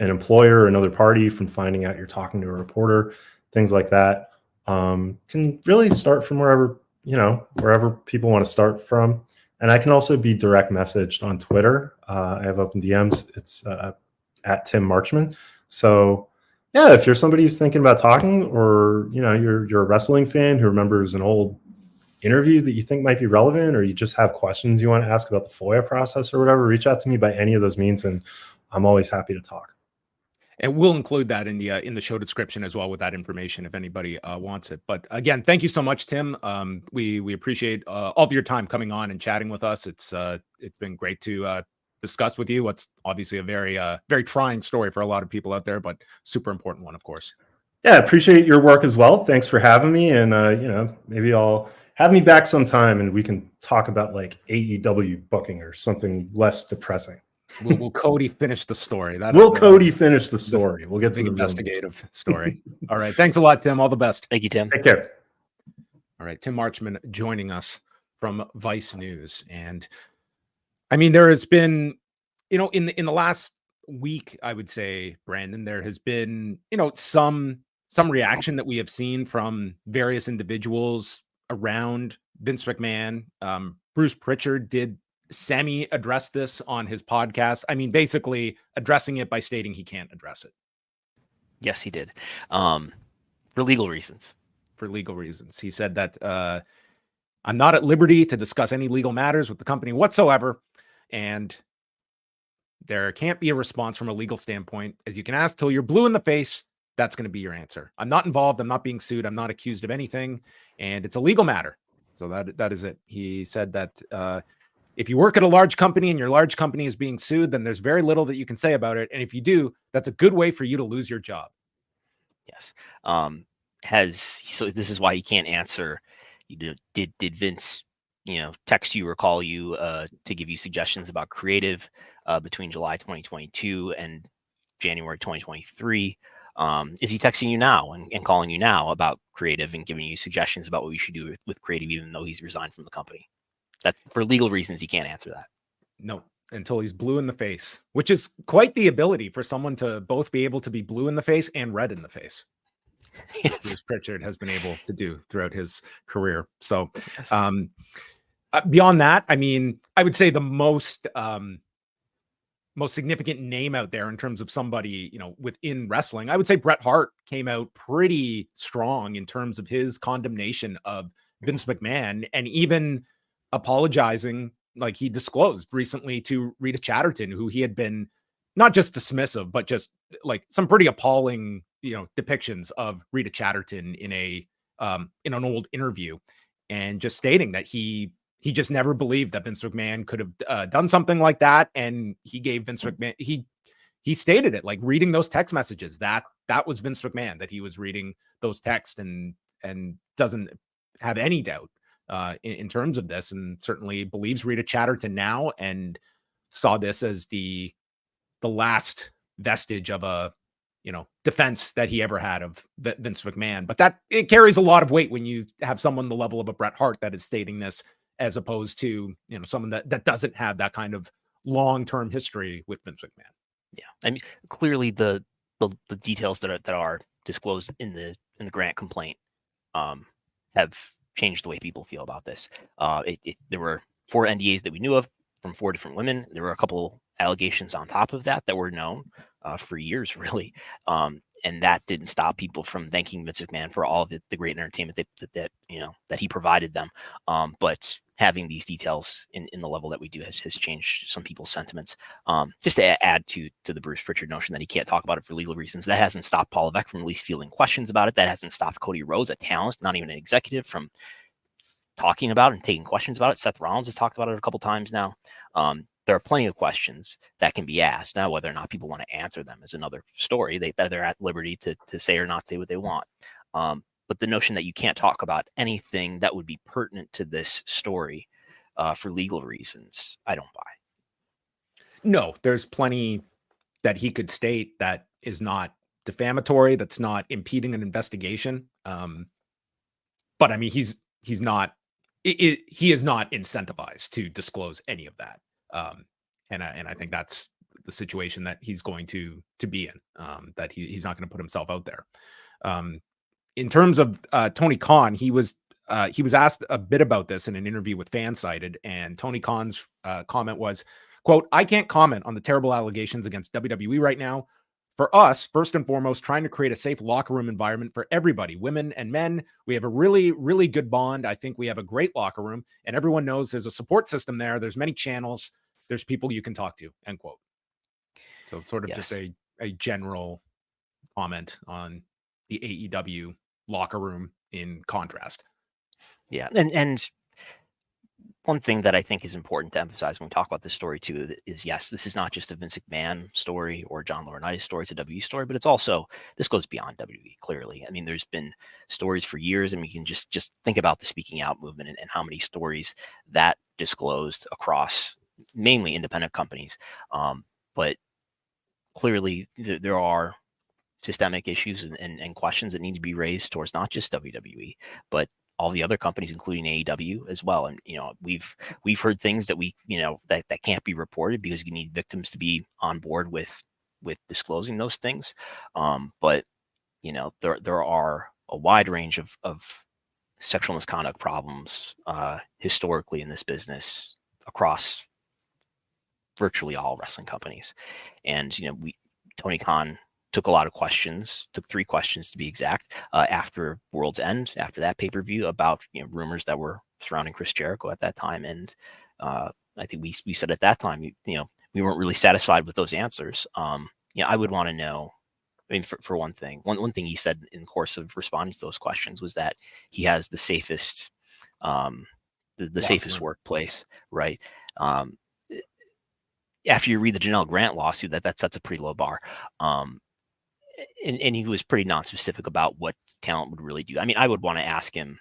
an employer or another party from finding out you're talking to a reporter, things like that. Can really start from wherever people want to start from. And I can also be direct messaged on Twitter. I have open DMs. It's at Tim Marchman. So Yeah, if you're somebody who's thinking about talking, or you're a wrestling fan who remembers an old interview that you think might be relevant, or you just have questions you want to ask about the FOIA process or whatever, reach out to me by any of those means, and I'm always happy to talk. And we'll include that in the show description as well with that information if anybody wants it. But again, thank you so much, Tim. We appreciate all of your time coming on and chatting with us. It's been great to discuss with you what's obviously a very trying story for a lot of people out there, but super important one, of course. Yeah, appreciate your work as well. Thanks for having me, and maybe I'll have me back sometime and we can talk about like AEW booking or something less depressing. Will Cody finish the story? Cody finish the story? We'll get to the investigative story. All right. Thanks a lot, Tim. All the best. Thank you, Tim. Take care. All right. Tim Marchman joining us from Vice News. And I mean, there has been, in the last week, I would say, Brandon, there has been, some reaction that we have seen from various individuals around Vince McMahon. Bruce Prichard did semi-address this on his podcast. I mean, basically addressing it by stating he can't address it. Yes, he did. For legal reasons. For legal reasons. He said that I'm not at liberty to discuss any legal matters with the company whatsoever, and there can't be a response from a legal standpoint. As you can ask till you're blue in the face, that's going to be your answer. I'm not involved. I'm not being sued. I'm not accused of anything, and it's a legal matter. So that is it. He said that if you work at a large company and your large company is being sued, then there's very little that you can say about it. And if you do, that's a good way for you to lose your job. Yes. So this is why he can't answer. Did Vince, text you or call you to give you suggestions about creative between July 2022 and January 2023? Is he texting you now and calling you now about creative and giving you suggestions about what we should do with creative, even though he's resigned from the company? That's for legal reasons. He can't answer that. No, until he's blue in the face, which is quite the ability for someone to both be able to be blue in the face and red in the face. Yes. Bruce Prichard has been able to do throughout his career. So yes. Beyond that, I mean, I would say the most significant name out there in terms of somebody, within wrestling, I would say Bret Hart came out pretty strong in terms of his condemnation of Vince McMahon, and even apologizing, like he disclosed recently to Rita Chatterton, who he had been not just dismissive, but just like some pretty appalling, depictions of Rita Chatterton in an old interview, and just stating that he just never believed that Vince McMahon could have done something like that. And he gave Vince McMahon, he stated it, like reading those text messages, that was Vince McMahon, that he was reading those texts and doesn't have any doubt in terms of this, and certainly believes Rita Chatterton now, and saw this as the last vestige of a defense that he ever had of Vince McMahon. But that it carries a lot of weight when you have someone the level of a Bret Hart that is stating this, as opposed to someone that doesn't have that kind of long-term history with Vince McMahon. Yeah, I mean, clearly the details that are disclosed in the Grant complaint have changed the way people feel about this. There were 4 NDAs that we knew of from 4 different women. There were a couple allegations on top of that were known for years, really. And that didn't stop people from thanking Vince McMahon for all of the great entertainment that he provided them. But having these details in the level that we do has changed some people's sentiments. Just to add to the Bruce Prichard notion that he can't talk about it for legal reasons, that hasn't stopped Paul Levesque from at least fielding questions about it. That hasn't stopped Cody Rhodes, a talent, not even an executive, from talking about it and taking questions about it. Seth Rollins has talked about it a couple times now. There are plenty of questions that can be asked. Now, whether or not people want to answer them is another story. They're at liberty to say or not say what they want. But the notion that you can't talk about anything that would be pertinent to this story for legal reasons, I don't buy. No, there's plenty that he could state that is not defamatory, that's not impeding an investigation. But I mean, he is not incentivized to disclose any of that. And I think that's the situation that he's going to be in, that he's not going to put himself out there. In terms of Tony Khan, he was asked a bit about this in an interview with Fansided, and Tony Khan's comment was, quote, "I can't comment on the terrible allegations against WWE right now. for us, first and foremost, trying to create a safe locker room environment for everybody, women and men. We have a really, really good bond. I think we have a great locker room, and everyone knows there's a support system there. There's many channels. There's people you can talk to, end quote. So it's sort of just a general comment on the AEW locker room in contrast. Yeah. And one thing that I think is important to emphasize when we talk about this story too is, yes, this is not just a Vince McMahon story or John Laurinaitis story. It's a WWE story, but it's also, this goes beyond WWE clearly. I mean, there's been stories for years, and we can just think about the speaking out movement and how many stories that disclosed across mainly independent companies. But clearly there are systemic issues and questions that need to be raised towards not just WWE, but all the other companies, including AEW as well. And, we've heard things that that can't be reported because you need victims to be on board with disclosing those things. But, there are a wide range of sexual misconduct problems historically in this business across virtually all wrestling companies. And, Tony Khan took a lot of questions, took 3 questions to be exact, after World's End, after that pay-per-view, about rumors that were surrounding Chris Jericho at that time. And I think we said at that time, we weren't really satisfied with those answers. I would want to know, I mean, for one thing, one thing he said in the course of responding to those questions was that he has the safest, safest workplace, right? After you read the Janelle Grant lawsuit, that sets a pretty low bar. And he was pretty non-specific about what talent would really do. I mean, I would want to ask him,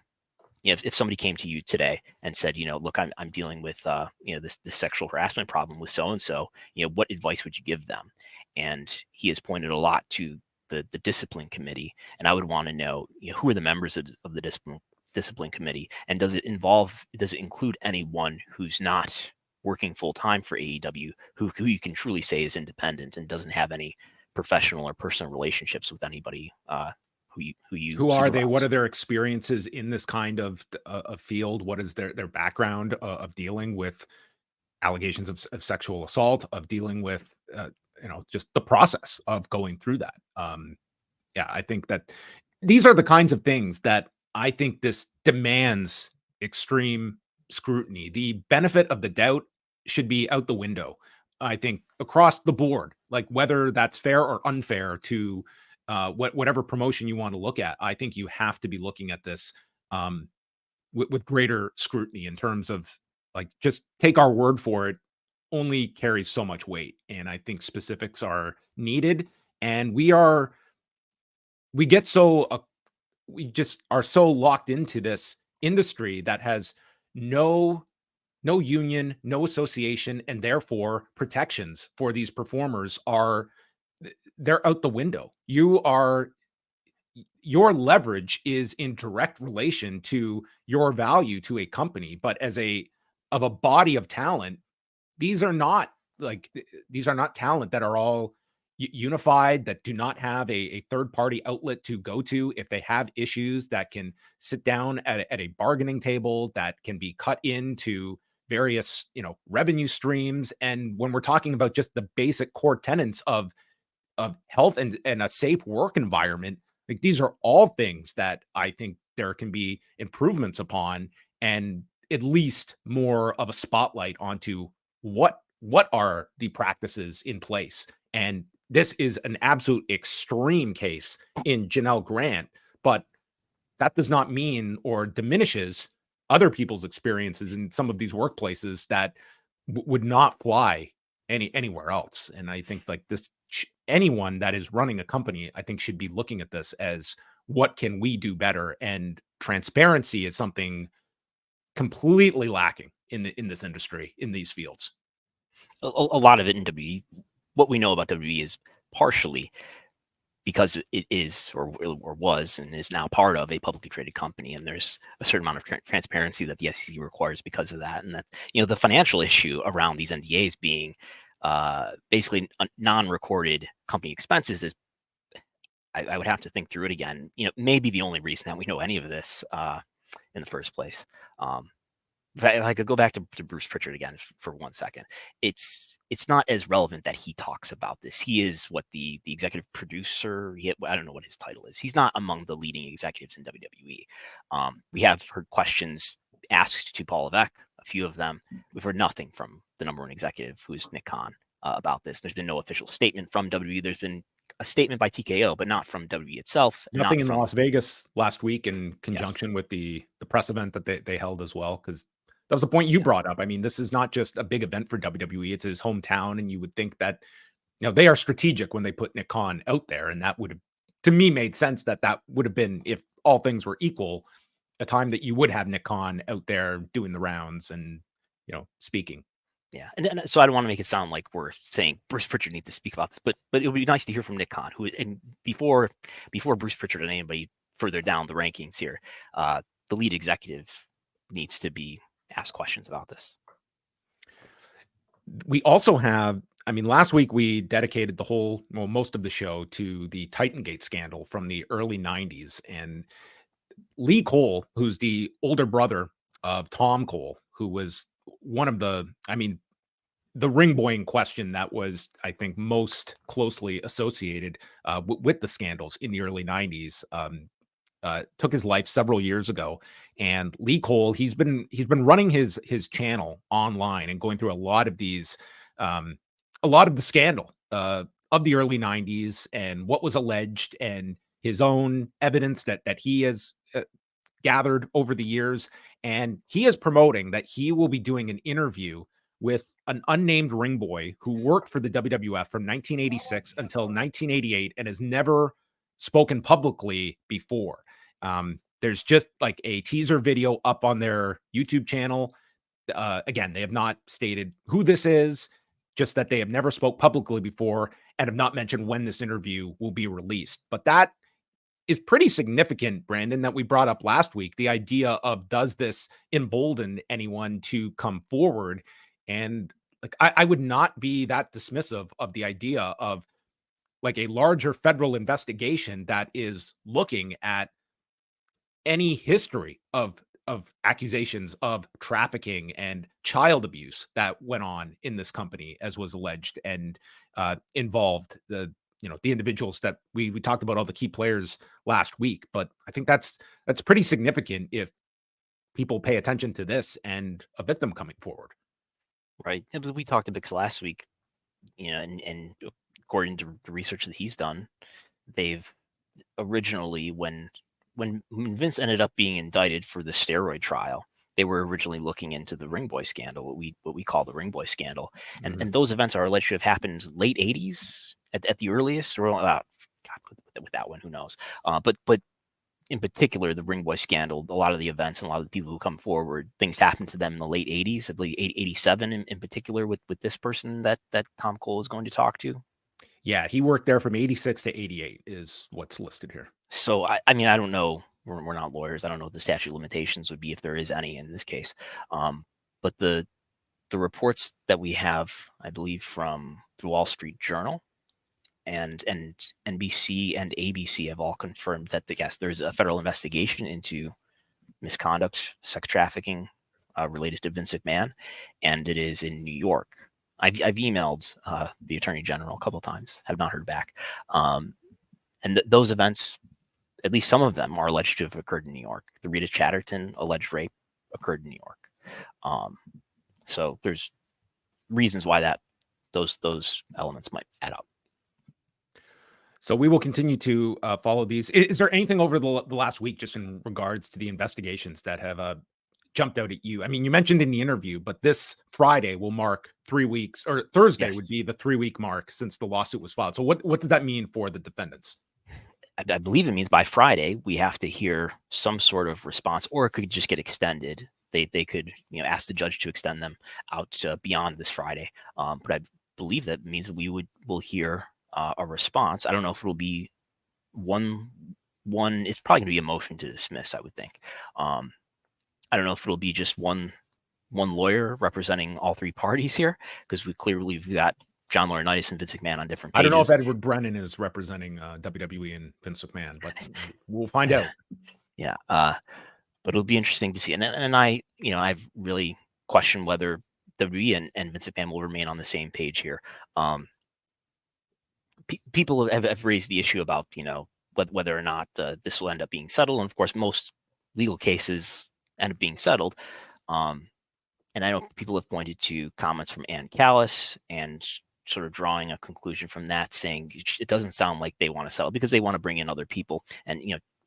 if somebody came to you today and said, look, I'm dealing with, this sexual harassment problem with so-and-so, what advice would you give them? And he has pointed a lot to the discipline committee. And I would want to know, who are the members of the discipline committee? And does it include anyone who's not working full-time for AEW, who you can truly say is independent and doesn't have any professional or personal relationships with anybody who are they? What are their experiences in this kind of field? What is their background of dealing with allegations of sexual assault, of dealing with just the process of going through that? I think that these are the kinds of things that I think this demands extreme scrutiny. The benefit of the doubt should be out the window, I think, across the board, like whether that's fair or unfair to whatever promotion you want to look at. I think you have to be looking at this with greater scrutiny, in terms of, like, just take our word for it only carries so much weight. And I think specifics are needed. And we just are so locked into this industry that has no union, no association, and therefore protections for these performers they're out the window. Your leverage is in direct relation to your value to a company, but as a body of talent, these are not talent that are all unified, that do not have a third-party outlet to go to if they have issues, that can sit down at a bargaining table, that can be cut into various revenue streams. And when we're talking about just the basic core tenets of health and a safe work environment, like, these are all things that I think there can be improvements upon, and at least more of a spotlight onto what are the practices in place. And this is an absolute extreme case in Janelle Grant, but that does not mean or diminishes other people's experiences in some of these workplaces that would not fly anywhere else. And I think, like, this, anyone that is running a company, I think, should be looking at this as, what can we do better? And transparency is something completely lacking in this industry, in these fields. A lot of it in WWE, what we know about WWE is partially because it is or was and is now part of a publicly traded company, and there's a certain amount of transparency that the SEC requires because of that. And that, the financial issue around these NDAs being basically non-recorded company expenses is, I would have to think through it again. Maybe the only reason that we know any of this in the first place. if I could go back to Bruce Prichard again for 1 second, it's not as relevant that he talks about this. He is what the executive producer. I don't know what his title is. He's not among the leading executives in WWE. We have heard questions asked to Paul Levesque, a few of them. We've heard nothing from the number one executive, who's Nick Khan, about this. There's been no official statement from WWE. There's been a statement by TKO, but not from WWE itself. Nothing in Las Vegas last week in conjunction with the press event that they held as well, because that was the point you brought up. I mean, this is not just a big event for WWE. It's his hometown, and you would think that, they are strategic when they put Nick Khan out there, and that would have, to me, made sense that would have been, if all things were equal, a time that you would have Nick Khan out there doing the rounds and, speaking. Yeah, and so I don't want to make it sound like we're saying Bruce Prichard needs to speak about this, but it would be nice to hear from Nick Khan, who, and before Bruce Prichard and anybody further down the rankings here, the lead executive needs to be asked questions about this. We also have, last week we dedicated most of the show to the Titan Gate scandal from the early 90s. And Lee Cole, who's the older brother of Tom Cole, who was one of the ring boy in question that was, I think, most closely associated with the scandals in the early 90s, took his life several years ago. And Lee Cole, he's been running his channel online and going through a lot of these, a lot of the scandal of the early 90s and what was alleged and his own evidence that he has gathered over the years. And he is promoting that he will be doing an interview with an unnamed ring boy who worked for the WWF from 1986 until 1988 and has never spoken publicly before. There's just like a teaser video up on their YouTube channel. Again, they have not stated who this is, just that they have never spoke publicly before and have not mentioned when this interview will be released. But that is pretty significant, Brandon, that we brought up last week. The idea of, does this embolden anyone to come forward? And like, I would not be that dismissive of the idea of like a larger federal investigation that is looking at any history of accusations of trafficking and child abuse that went on in this company, as was alleged, and involved the individuals that we talked about, all the key players last week. But I think that's pretty significant if people pay attention to this and a victim coming forward. Right. Yeah, but we talked to Bix last week, and according to the research that he's done, they've originally, when Vince ended up being indicted for the steroid trial, they were originally looking into the Ring Boy scandal, what we call the Ring Boy scandal. And and those events are alleged to have happened late 80s at the earliest, or God, with that one, who knows? But in particular, the Ring Boy scandal, a lot of the events and a lot of the people who come forward, things happened to them in the late 80s, I believe 87 in particular with this person that Tom Cole is going to talk to. Yeah, he worked there from 86 to 88 is what's listed here. So, I don't know. We're not lawyers. I don't know what the statute of limitations would be, if there is any in this case. But the reports that we have, I believe, from the Wall Street Journal and NBC and ABC have all confirmed that there's a federal investigation into misconduct, sex trafficking related to Vince McMahon, and it is in New York. I've emailed the Attorney General a couple of times, have not heard back. And those events, at least some of them, are alleged to have occurred in New York. The Rita Chatterton alleged rape occurred in New York. So there's reasons why those elements might add up. So we will continue to follow these. Is there anything over the last week, just in regards to the investigations, that have jumped out at you? I mean, you mentioned in the interview, but this Friday will mark 3 weeks, or Thursday would be the 3-week mark since the lawsuit was filed. So what does that mean for the defendants? I believe it means by Friday we have to hear some sort of response, or it could just get extended. They could ask the judge to extend them out beyond this Friday. But I believe that means that we'll hear a response. I don't know if it'll be one. It's probably going to be a motion to dismiss, I would think. I don't know if it'll be just one lawyer representing all three parties here, because we've got John Laurinaitis and Vince McMahon on different pages. I don't know if Edward Brennan is representing WWE and Vince McMahon, but we'll find out. Yeah. but it'll be interesting to see. And I've really questioned whether WWE and Vince McMahon will remain on the same page here. People have raised the issue about, whether or not this will end up being settled. And of course, most legal cases end up being settled. And I know people have pointed to comments from Ann Callis and sort of drawing a conclusion from that, saying it doesn't sound like they want to settle because they want to bring in other people. And,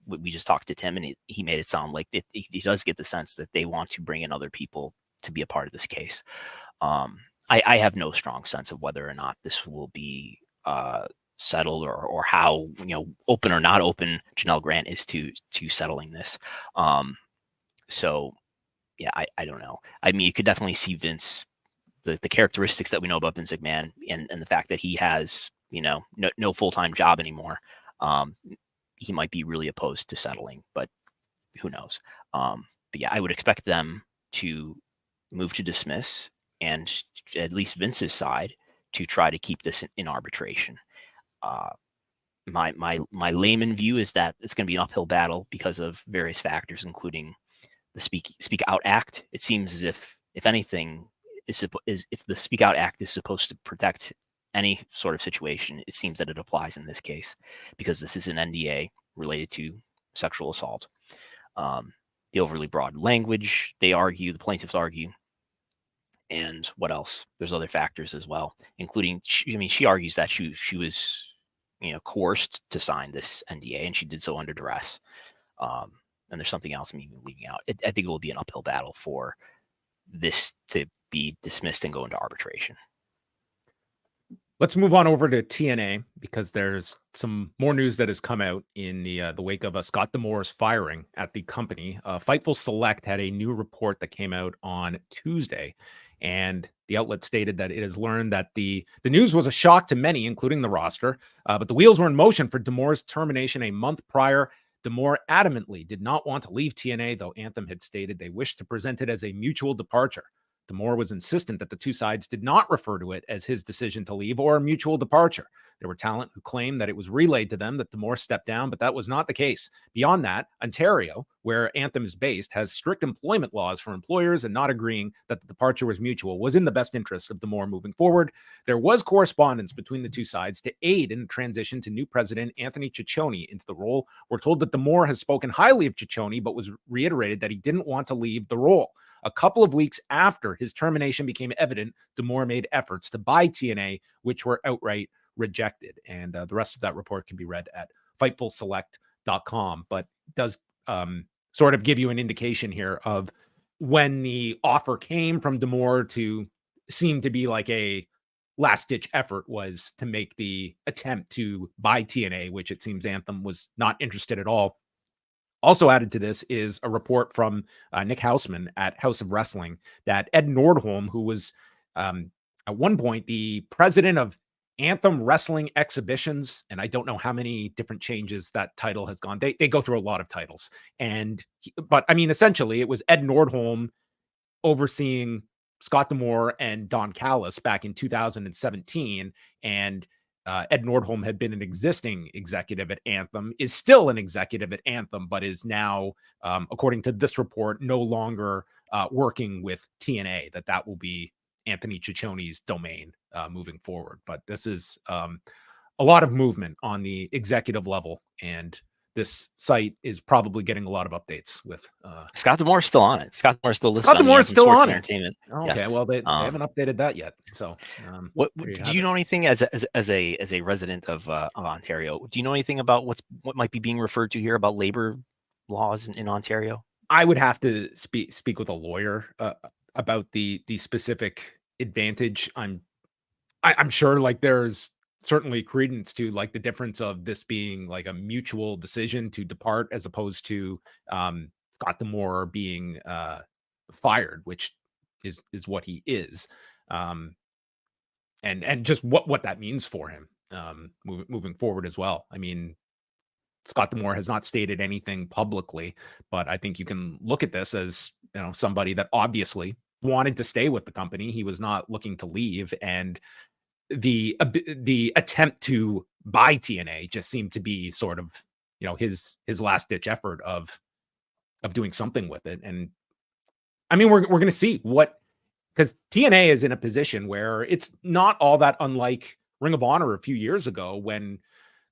we just talked to Tim, and he made it sound like he does get the sense that they want to bring in other people to be a part of this case. I have no strong sense of whether or not this will be settled or how, open or not open Janelle Grant is to settling this. So yeah, I don't know. I mean, you could definitely see Vince, the characteristics that we know about Vince McMahon and the fact that he has, no full-time job anymore. He might be really opposed to settling, but who knows? But yeah, I would expect them to move to dismiss, and at least Vince's side to try to keep this in arbitration. My layman view is that it's going to be an uphill battle because of various factors, including the Speak Out Act. It seems as if anything if the Speak Out Act is supposed to protect any sort of situation, it seems that it applies in this case because this is an NDA related to sexual assault. The overly broad language, the plaintiffs argue, and what else? There's other factors as well, including, she argues that she was, coerced to sign this NDA, and she did so under duress. And there's something else I'm even leaving out. I think it will be an uphill battle for this to be dismissed and go into arbitration. Let's move on over to TNA because there's some more news that has come out in the wake of Scott D'Amore's firing at the company. Fightful Select had a new report that came out on Tuesday, and the outlet stated that it has learned that the news was a shock to many, including the roster, but the wheels were in motion for D'Amore's termination a month prior. D'Amore adamantly did not want to leave TNA, though Anthem had stated they wished to present it as a mutual departure. D'Amore was insistent that the two sides did not refer to it as his decision to leave or a mutual departure. There were talent who claimed that it was relayed to them that D'Amore stepped down, but that was not the case. Beyond that, Ontario, where Anthem is based, has strict employment laws for employers, and not agreeing that the departure was mutual was in the best interest of D'Amore moving forward. There was correspondence between the two sides to aid in the transition to new president Anthony Ciccione into the role. We're told that D'Amore has spoken highly of Ciccione, but was reiterated that he didn't want to leave the role. A couple of weeks after his termination became evident, D'Amore made efforts to buy TNA, which were outright rejected. And the rest of that report can be read at FightfulSelect.com, but does sort of give you an indication here of when the offer came from D'Amore to seem to be like a last-ditch effort was to make the attempt to buy TNA, which it seems Anthem was not interested at all. Also added to this is a report from Nick Houseman at House of Wrestling that Ed Nordholm, who was at one point the president of Anthem Wrestling Exhibitions, and I don't know how many different changes that title has gone. They go through a lot of titles, but I mean, essentially, it was Ed Nordholm overseeing Scott D'Amore and Don Callis back in 2017, and Ed Nordholm had been an existing executive at Anthem, is still an executive at Anthem, but is now, according to this report, no longer working with TNA, that will be Anthony Ciccione's domain moving forward. But this is a lot of movement on the executive level, and this site is probably getting a lot of updates with Scott D'Amore is still on it. Scott D'Amore is still listed. Scott D'Amore is still on it. Entertainment. Okay, yes. Well, they haven't updated that yet. So, what do you know anything as a resident of Ontario? Do you know anything about what might be being referred to here about labor laws in Ontario? I would have to speak with a lawyer about the specific advantage. I'm sure like there's certainly credence to like the difference of this being like a mutual decision to depart as opposed to Scott D'Amore being fired, which is what he is, and just what that means for him moving forward as well. I mean, Scott D'Amore has not stated anything publicly, but I think you can look at this as, somebody that obviously wanted to stay with the company. He was not looking to leave, and the attempt to buy TNA just seemed to be sort of, his last ditch effort of, doing something with it. And I mean, we're going to see what, because TNA is in a position where it's not all that unlike Ring of Honor a few years ago when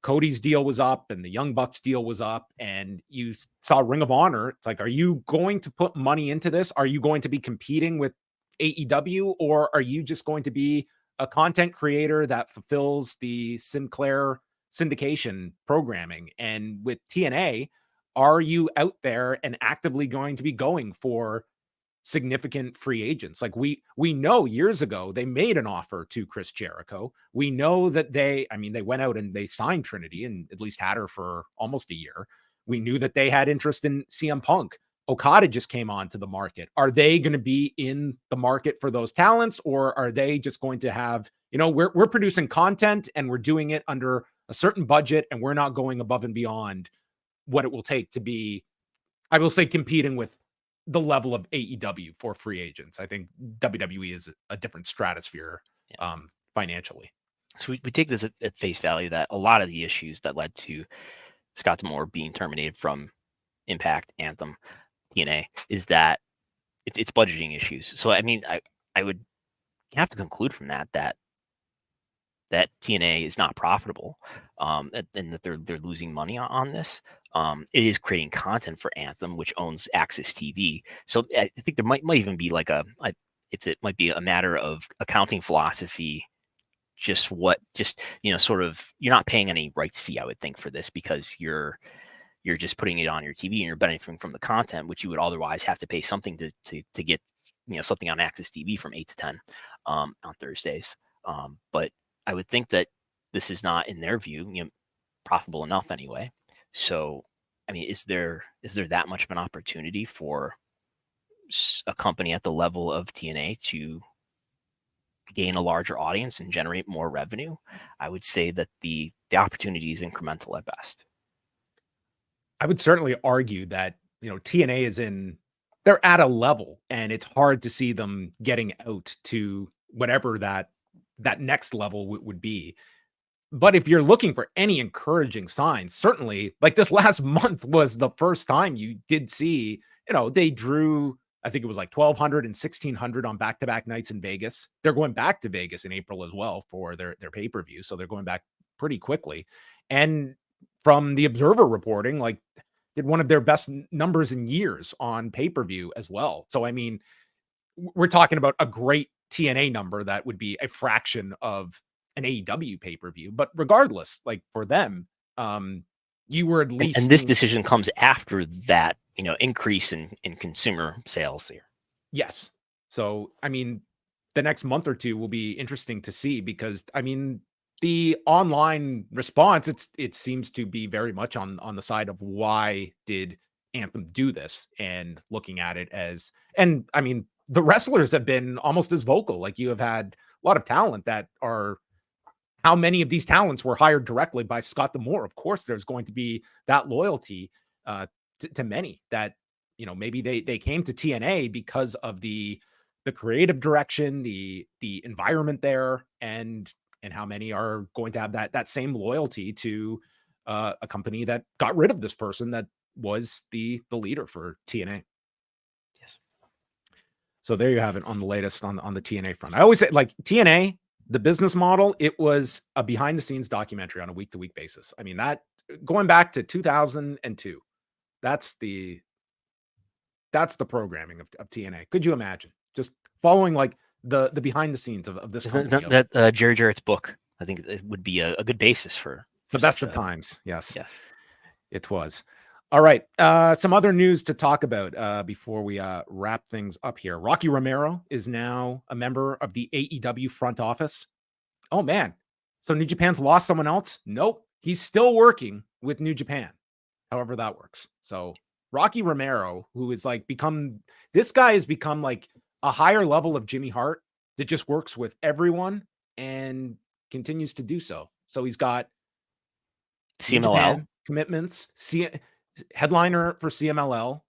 Cody's deal was up and the Young Bucks deal was up, and you saw Ring of Honor. It's like, are you going to put money into this? Are you going to be competing with AEW, or are you just going to be a content creator that fulfills the Sinclair syndication programming? And with TNA, are you out there and actively going to be going for significant free agents? Like we know years ago they made an offer to Chris Jericho. We know that they went out and they signed Trinity and at least had her for almost a year. We knew that they had interest in CM Punk. Okada just came onto the market. Are they going to be in the market for those talents, or are they just going to have, we're producing content and we're doing it under a certain budget and we're not going above and beyond what it will take to be, I will say, competing with the level of AEW for free agents? I think WWE is a different stratosphere financially. So we take this at face value that a lot of the issues that led to Scott D'Amore being terminated from Impact, Anthem, TNA is that it's budgeting issues. So I mean, I would have to conclude from that TNA is not profitable, and that they're losing money on this. It is creating content for Anthem, which owns Access TV. So I think there might even be like it might be a matter of accounting philosophy. Sort of, you're not paying any rights fee, I would think, for this, because you're just putting it on your TV and you're benefiting from the content, which you would otherwise have to pay something to get, something on Access TV from 8 to 10 on Thursdays. But I would think that this is not, in their view, profitable enough anyway. So, I mean, is there that much of an opportunity for a company at the level of TNA to gain a larger audience and generate more revenue? I would say that the opportunity is incremental at best. I would certainly argue that, TNA they're at a level, and it's hard to see them getting out to whatever that next level would be. But if you're looking for any encouraging signs, certainly, like this last month was the first time you did see, they drew, I think it was like 1,200 and 1,600 on back-to-back nights in Vegas. They're going back to Vegas in April as well for their pay-per-view. So they're going back pretty quickly. And from the Observer reporting, like, did one of their best numbers in years on pay-per-view as well. So, I mean, we're talking about a great TNA number that would be a fraction of an AEW pay-per-view. But regardless, like, for them, you were at least... And this decision comes after that, increase in consumer sales here. Yes. So, I mean, the next month or two will be interesting to see, because, I mean, the online response, it seems to be very much on the side of why did Anthem do this, and looking at it and I mean, the wrestlers have been almost as vocal. Like, you have had a lot of talent that are, how many of these talents were hired directly by Scott D'Amore? Of course, there's going to be that loyalty to many that, maybe they came to TNA because of the creative direction, the environment there, and how many are going to have that same loyalty to a company that got rid of this person that was the leader for TNA. Yes. So there you have it on the latest on the TNA front. I always say, like, TNA, the business model, it was a behind the scenes documentary on a week-to-week basis. I mean, that going back to 2002, that's the programming of TNA. Could you imagine just following like the behind the scenes of this? Isn't that Jerry Jarrett's book? I think it would be a good basis for the best of times. Yes, it was. All right. Some other news to talk about before we wrap things up here. Rocky Romero is now a member of the AEW front office. Oh, man. So New Japan's lost someone else? Nope. He's still working with New Japan, however that works. So Rocky Romero, who is like this guy has become like a higher level of Jimmy Hart that just works with everyone and continues to do so. So he's got CMLL commitments, headliner for CMLL,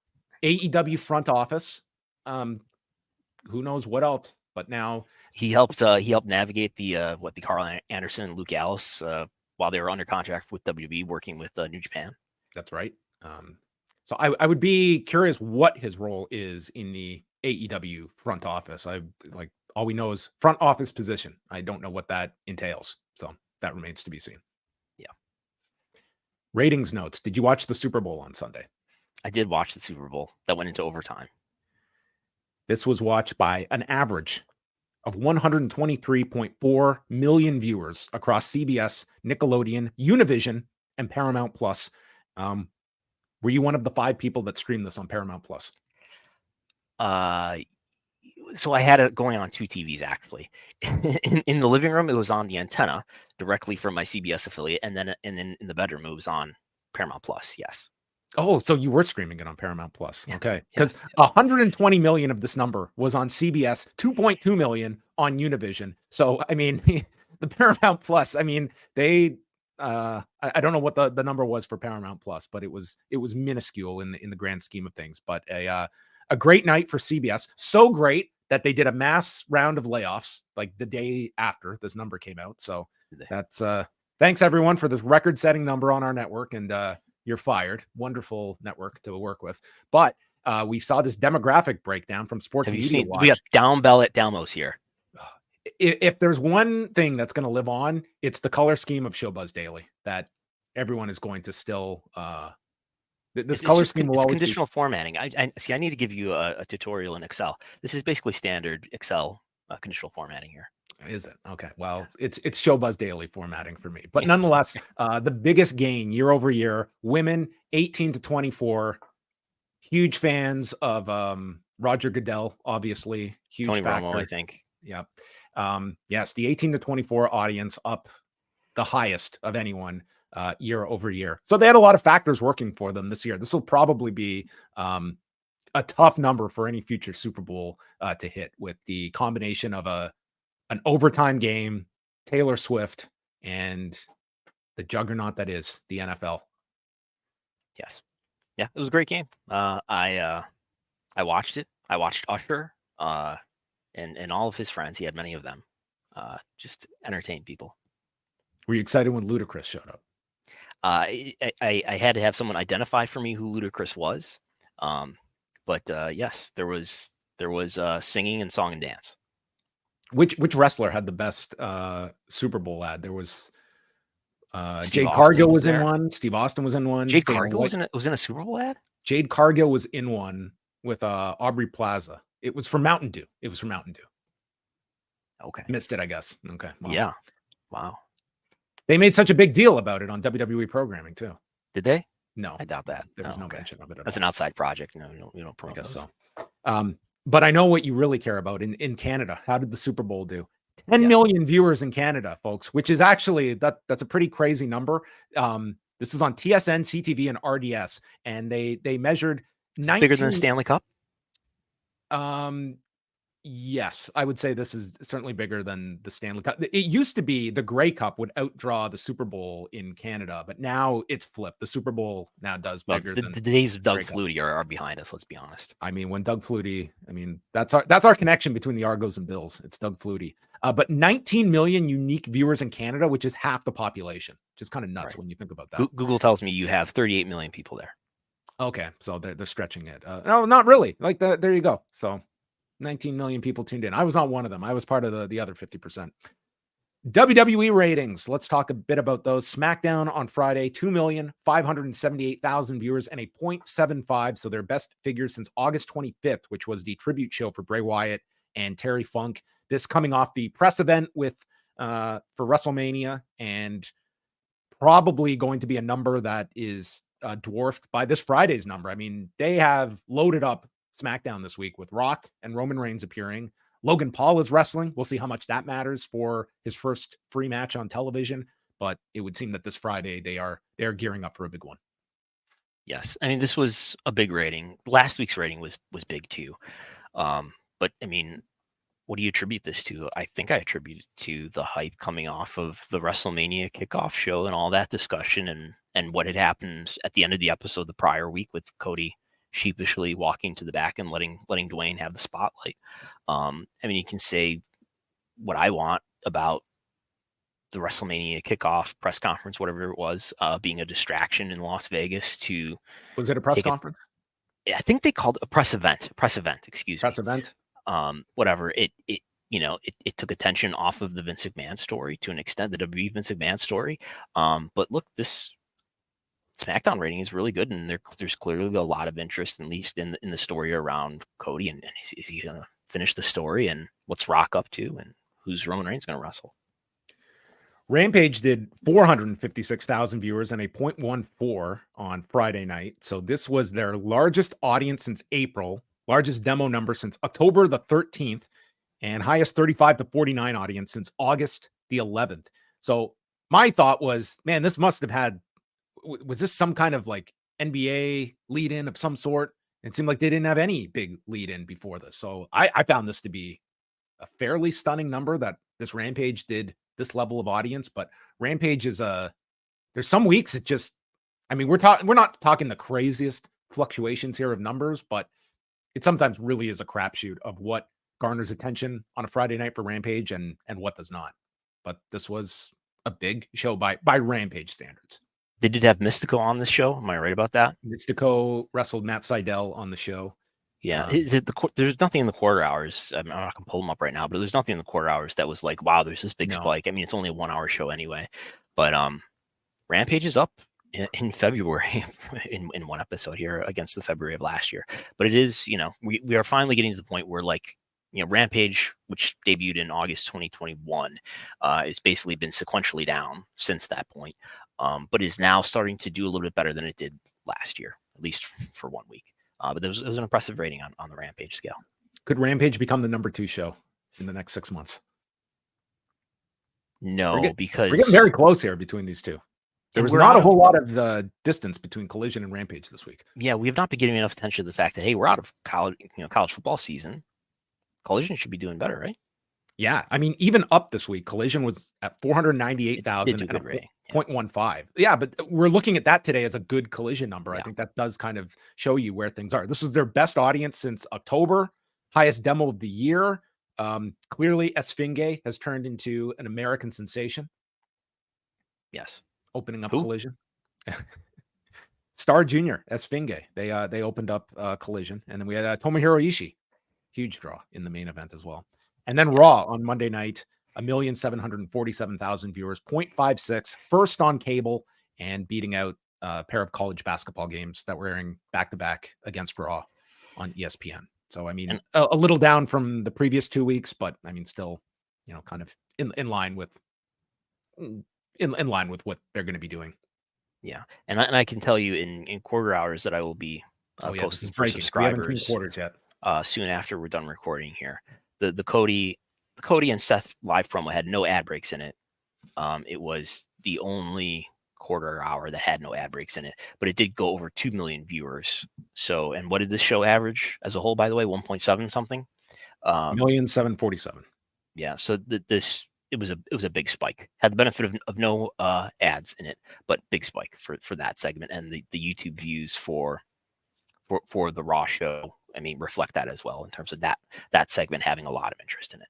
AEW front office. Who knows what else? But now he helped navigate the Carl Anderson and Luke Gallows while they were under contract with WWE, working with New Japan. That's right. So I would be curious what his role is in the AEW front office. All we know is front office position. I don't know what that entails. So that remains to be seen. Yeah. Ratings notes. Did you watch the Super Bowl on Sunday? I did watch the Super Bowl that went into overtime. This was watched by an average of 123.4 million viewers across CBS, Nickelodeon, Univision, and Paramount Plus. Were you one of the 5 people that streamed this on Paramount Plus? So I had it going on 2 TVs, actually. in the living room, it was on the antenna directly from my CBS affiliate, and then in the bedroom, it was on Paramount Plus. Yes. Oh, so you were streaming it on Paramount Plus. Yes, Okay. Because 120 million of this number was on CBS, 2.2 million on Univision. So, I mean, the Paramount Plus, I mean, they I don't know what the number was for Paramount Plus, but it was minuscule in the grand scheme of things. But a great night for CBS. So great that they did a mass round of layoffs like the day after this number came out. So that's thanks everyone for this record-setting number on our network, and you're fired. Wonderful network to work with. But we saw this demographic breakdown from Sports Media Watch. We have Down Bell at Dalmos here. If there's one thing that's going to live on, it's the color scheme of Showbuzz Daily that everyone is going to still. This color scheme will always conditional formatting. I see. I need to give you a tutorial in Excel. This is basically standard Excel conditional formatting here. Is it? Okay. Well, it's Showbuzz Daily formatting for me. But nonetheless, the biggest gain year over year, women 18 to 24, huge fans of Roger Goodell, obviously. Huge Tony factor. Romo, I think. Yeah. Yes, the 18 to 24 audience up the highest of anyone year over year. So they had a lot of factors working for them this year. This will probably be a tough number for any future Super Bowl to hit, with the combination of an overtime game, Taylor Swift, and the juggernaut that is the NFL. Yes. Yeah, it was a great game. I watched it. I watched Usher and all of his friends. He had many of them. Just entertain people. Were you excited when Ludacris showed up? I had to have someone identify for me who Ludacris was. But yes, there was singing and song and dance. Which wrestler had the best Super Bowl ad? There was Steve Jade Cargill Austin was in there. one. Steve Austin was in one. Jade Dana Cargill White- was in a Super Bowl ad? Jade Cargill was in one with Aubrey Plaza. It was for Mountain Dew. Okay. Missed it, I guess. Okay. Wow. Yeah. Wow. They made such a big deal about it on WWE programming too. Did they? No, I doubt that. there was no okay. mention of it at That's all. an outside project. No, you don't I promote guess those. so. But I know what you really care about in Canada. How did the Super Bowl do? 10 Yes. million viewers in Canada, folks, which is actually that's a pretty crazy number. This is on TSN, CTV, and RDS, and they measured 19, Bigger than the Stanley Cup? Yes, I would say this is certainly bigger than the Stanley Cup. It used to be the Grey Cup would outdraw the Super Bowl in Canada, but now it's flipped. The Super Bowl now does Well, bigger the than days of Doug Grey Cup. Flutie are behind us. Let's be honest. I mean, when Doug Flutie, that's our connection between the Argos and Bills. It's Doug Flutie. But 19 million unique viewers in Canada, which is half the population, which is kind of nuts when you think about that. Google tells me you have 38 million people there. Okay, so they're stretching it. No, not really. Like there you go. So 19 million people tuned in. I was not one of them. I was part of the other 50%. WWE ratings. Let's talk a bit about those. SmackDown on Friday, 2,578,000 viewers and a 0.75. So their best figures since August 25th, which was the tribute show for Bray Wyatt and Terry Funk. This coming off the press event with for WrestleMania, and probably going to be a number that is dwarfed by this Friday's number. I mean, they have loaded up SmackDown this week with Rock and Roman Reigns appearing. Logan Paul is wrestling. We'll see how much that matters for his first free match on television, but it would seem that this Friday they're gearing up for a big one. Yes, I mean, this was a big rating. Last week's rating was big too. But I mean, what do you attribute this to? I think I attribute it to the hype coming off of the WrestleMania kickoff show and all that discussion and what had happened at the end of the episode the prior week with Cody sheepishly walking to the back and letting Dwayne have the spotlight. I mean, you can say what I want about the WrestleMania kickoff press conference, whatever it was, being a distraction in Las Vegas to. Was it a press conference? I think they called it a press event, excuse me. Press event. Whatever. It took attention off of the Vince McMahon story to an extent, the WWE Vince McMahon story. But look, this SmackDown rating is really good, and there's clearly a lot of interest, at least in the story around Cody, and is he going to finish the story, and what's Rock up to, and who's Roman Reigns going to wrestle? Rampage did 456,000 viewers and a 0.14 on Friday night. So this was their largest audience since April, largest demo number since October the 13th, and highest 35 to 49 audience since August the 11th. So my thought was, man, this must have had, was this some kind of like NBA lead in of some sort? It seemed like they didn't have any big lead in before this. So I found this to be a fairly stunning number that this Rampage did this level of audience. But Rampage is there's some weeks it just, I mean, we're not talking the craziest fluctuations here of numbers, but it sometimes really is a crapshoot of what garners attention on a Friday night for Rampage and what does not. But this was a big show by Rampage standards. They did have Mystico on the show. Am I right about that? Mystico wrestled Matt Sydal on the show. Yeah. There's nothing in the quarter hours. I'm not going to pull them up right now, but there's nothing in the quarter hours that was like, wow, there's this big spike. I mean, it's only a 1 hour show anyway, but Rampage is up in February in one episode here against the February of last year. But it is, we are finally getting to the point where, like, Rampage, which debuted in August 2021, has basically been sequentially down since that point, but is now starting to do a little bit better than it did last year, at least for 1 week. But it was an impressive rating on the Rampage scale. Could Rampage become the number 2 show in the next 6 months? No, because we're getting very close here between these two. There was not a whole lot of distance between Collision and Rampage this week. Yeah, we have not been giving enough attention to the fact that, hey, we're out of college football season. Collision should be doing better, right? Yeah, I mean, even up this week, Collision was at 498,000 and a 0.15. Yeah, but we're looking at that today as a good Collision number. Yeah. I think that does kind of show you where things are. This was their best audience since October, highest demo of the year. Clearly, Esfinge has turned into an American sensation. Yes, opening up Collision. Star Junior Esfinge. They opened up Collision, and then we had Tomohiro Ishii, huge draw in the main event as well. And then Raw on Monday night, 1,747,000 viewers, 0.56, first on cable, and beating out a pair of college basketball games that were airing back-to-back against Raw on ESPN. So, I mean, a little down from the previous 2 weeks, but I mean, still, kind of in line with what they're going to be doing. Yeah, and I can tell you in quarter hours that I will be posting for subscribers. We haven't seen quarters yet. Soon after we're done recording here. The Cody and Seth live promo had no ad breaks in it. It was the only quarter hour that had no ad breaks in it, but it did go over 2 million viewers. So, and what did this show average as a whole, by the way? 1.7 something. 1,747,000. Yeah. So it was a big spike. Had the benefit of no ads in it, but big spike for that segment, and the YouTube views for the Raw show, I mean, reflect that as well in terms of that segment having a lot of interest in it.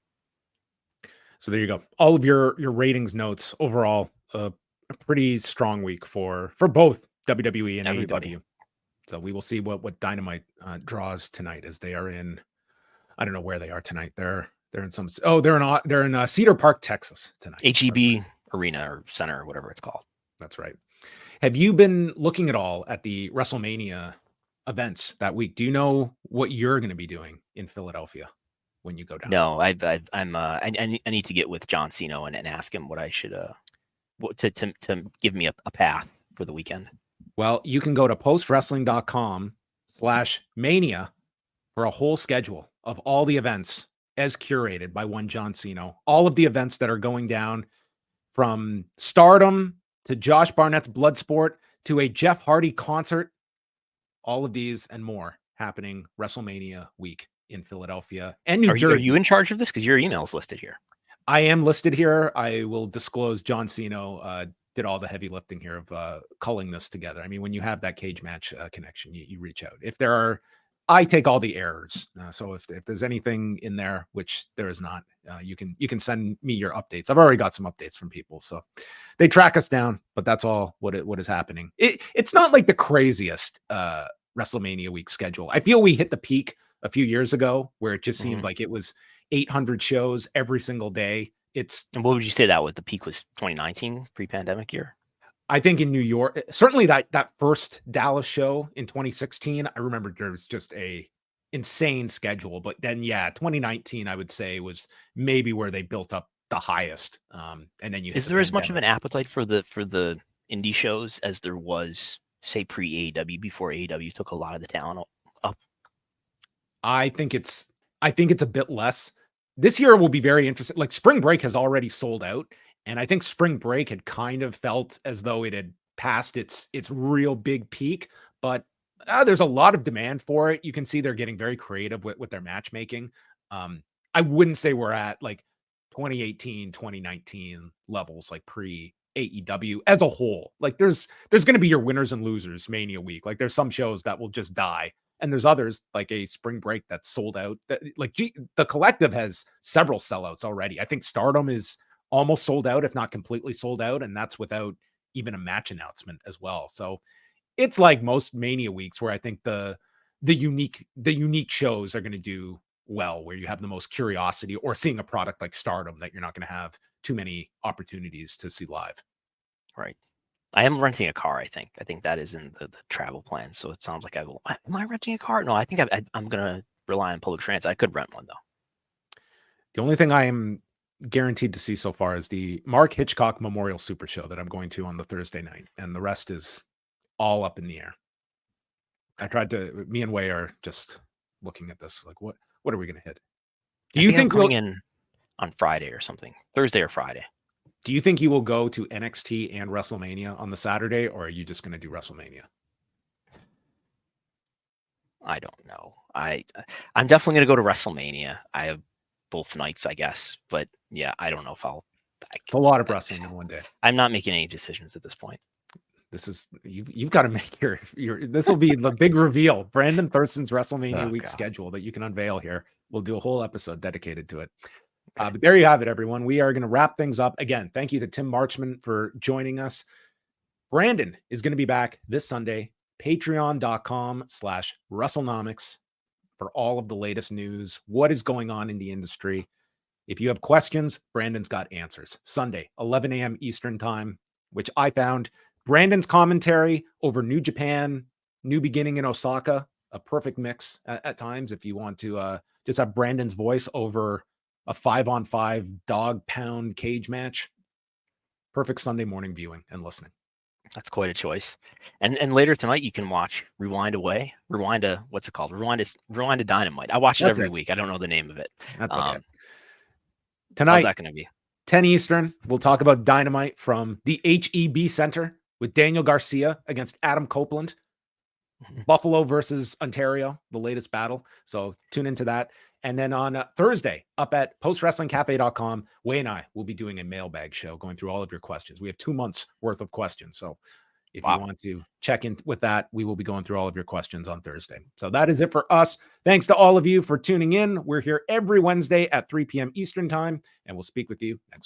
So there you go. All of your ratings notes overall, a pretty strong week for both WWE and AEW. So we will see what Dynamite draws tonight, as they are in. I don't know where they are tonight. They're in some. Oh, they're in Cedar Park, Texas tonight. HEB Arena or Center or whatever it's called. That's right. Have you been looking at all at the WrestleMania events that week? Do you know what you're going to be doing in Philadelphia when you go down? No, I need to get with John Cena and ask him what I should to give me a path for the weekend. Well, you can go to postwrestling.com/mania for a whole schedule of all the events as curated by one John Cena. All of the events that are going down, from Stardom to Josh Barnett's Bloodsport to a Jeff Hardy concert. All of these and more happening WrestleMania week in Philadelphia and New Jersey. Are you in charge of this? Because your email is listed here. I am listed here. I will disclose John Cena did all the heavy lifting here of culling this together. I mean, when you have that cage match connection, you reach out. If there are I take all the errors. So if there's anything in there, which there is not, you can send me your updates. I've already got some updates from people. So they track us down, but that's all what is happening. It's not like the craziest WrestleMania week schedule. I feel we hit the peak a few years ago where it just seemed like it was 800 shows every single day. And what would you say that was? The peak was 2019, pre-pandemic year? I think in New York, certainly that first Dallas show in 2016, I remember there was just a insane schedule. But then, 2019, I would say was maybe where they built up the highest. And then is there as much of an appetite for the indie shows as there was, say, pre-AEW, before AEW took a lot of the talent up? I think it's a bit less. This year will be very interesting. Like Spring Break has already sold out. And I think Spring Break had kind of felt as though it had passed its real big peak, but there's a lot of demand for it. You can see they're getting very creative with their matchmaking. I wouldn't say we're at like 2018, 2019 levels, like pre AEW as a whole. Like there's going to be your winners and losers Mania week. Like there's some shows that will just die. And there's others like a Spring Break that's sold out. The Collective has several sellouts already. I think Stardom is almost sold out, if not completely sold out. And that's without even a match announcement as well. So it's like most Mania weeks where I think the unique shows are going to do well, where you have the most curiosity, or seeing a product like Stardom that you're not going to have too many opportunities to see live. Right. I am renting a car. I think that is in the travel plan. So it sounds like am I renting a car? No, I think I'm going to rely on public transit. I could rent one though. The only thing I am guaranteed to see so far is the Mark Hitchcock Memorial Super Show that I'm going to on the Thursday night, and the rest is all up in the air. Me and Way are just looking at this like, what are we going to hit? Do you think we'll in on Friday or something? Thursday or Friday? Do you think you will go to NXT and WrestleMania on the Saturday, or are you just going to do WrestleMania? I don't know. I'm definitely going to go to WrestleMania. I have both nights, I guess, but yeah, I don't know if it's a lot of wrestling in one day. I'm not making any decisions at this point. This is you've got to make your this will be the big reveal. Brandon Thurston's WrestleMania week schedule that you can unveil here. We'll do a whole episode dedicated to it. But there you have it, everyone. We are going to wrap things up. Again, thank you to Tim Marchman for joining us. Brandon is going to be back this Sunday, patreon.com/Wrestlenomics for all of the latest news, what is going on in the industry. If you have questions, Brandon's got answers. Sunday, 11 a.m. Eastern time, which I found Brandon's commentary over New Japan, New Beginning in Osaka, a perfect mix at times. If you want to just have Brandon's voice over a 5-on-5 dog pound cage match, perfect Sunday morning viewing and listening. That's quite a choice. And later tonight you can watch Rewind what's it called? Rewind to Dynamite. I watch it every week. I don't know the name of it. That's okay. Tonight, how's that going to be? 10 Eastern. We'll talk about Dynamite from the HEB Center with Daniel Garcia against Adam Copeland. Buffalo versus Ontario, the latest battle. So tune into that. And then on Thursday, up at postwrestlingcafe.com, Way and I will be doing a mailbag show going through all of your questions. We have 2 months worth of questions. So if you want to check in with that, we will be going through all of your questions on Thursday. So that is it for us. Thanks to all of you for tuning in. We're here every Wednesday at 3 p.m. Eastern time, and we'll speak with you next week.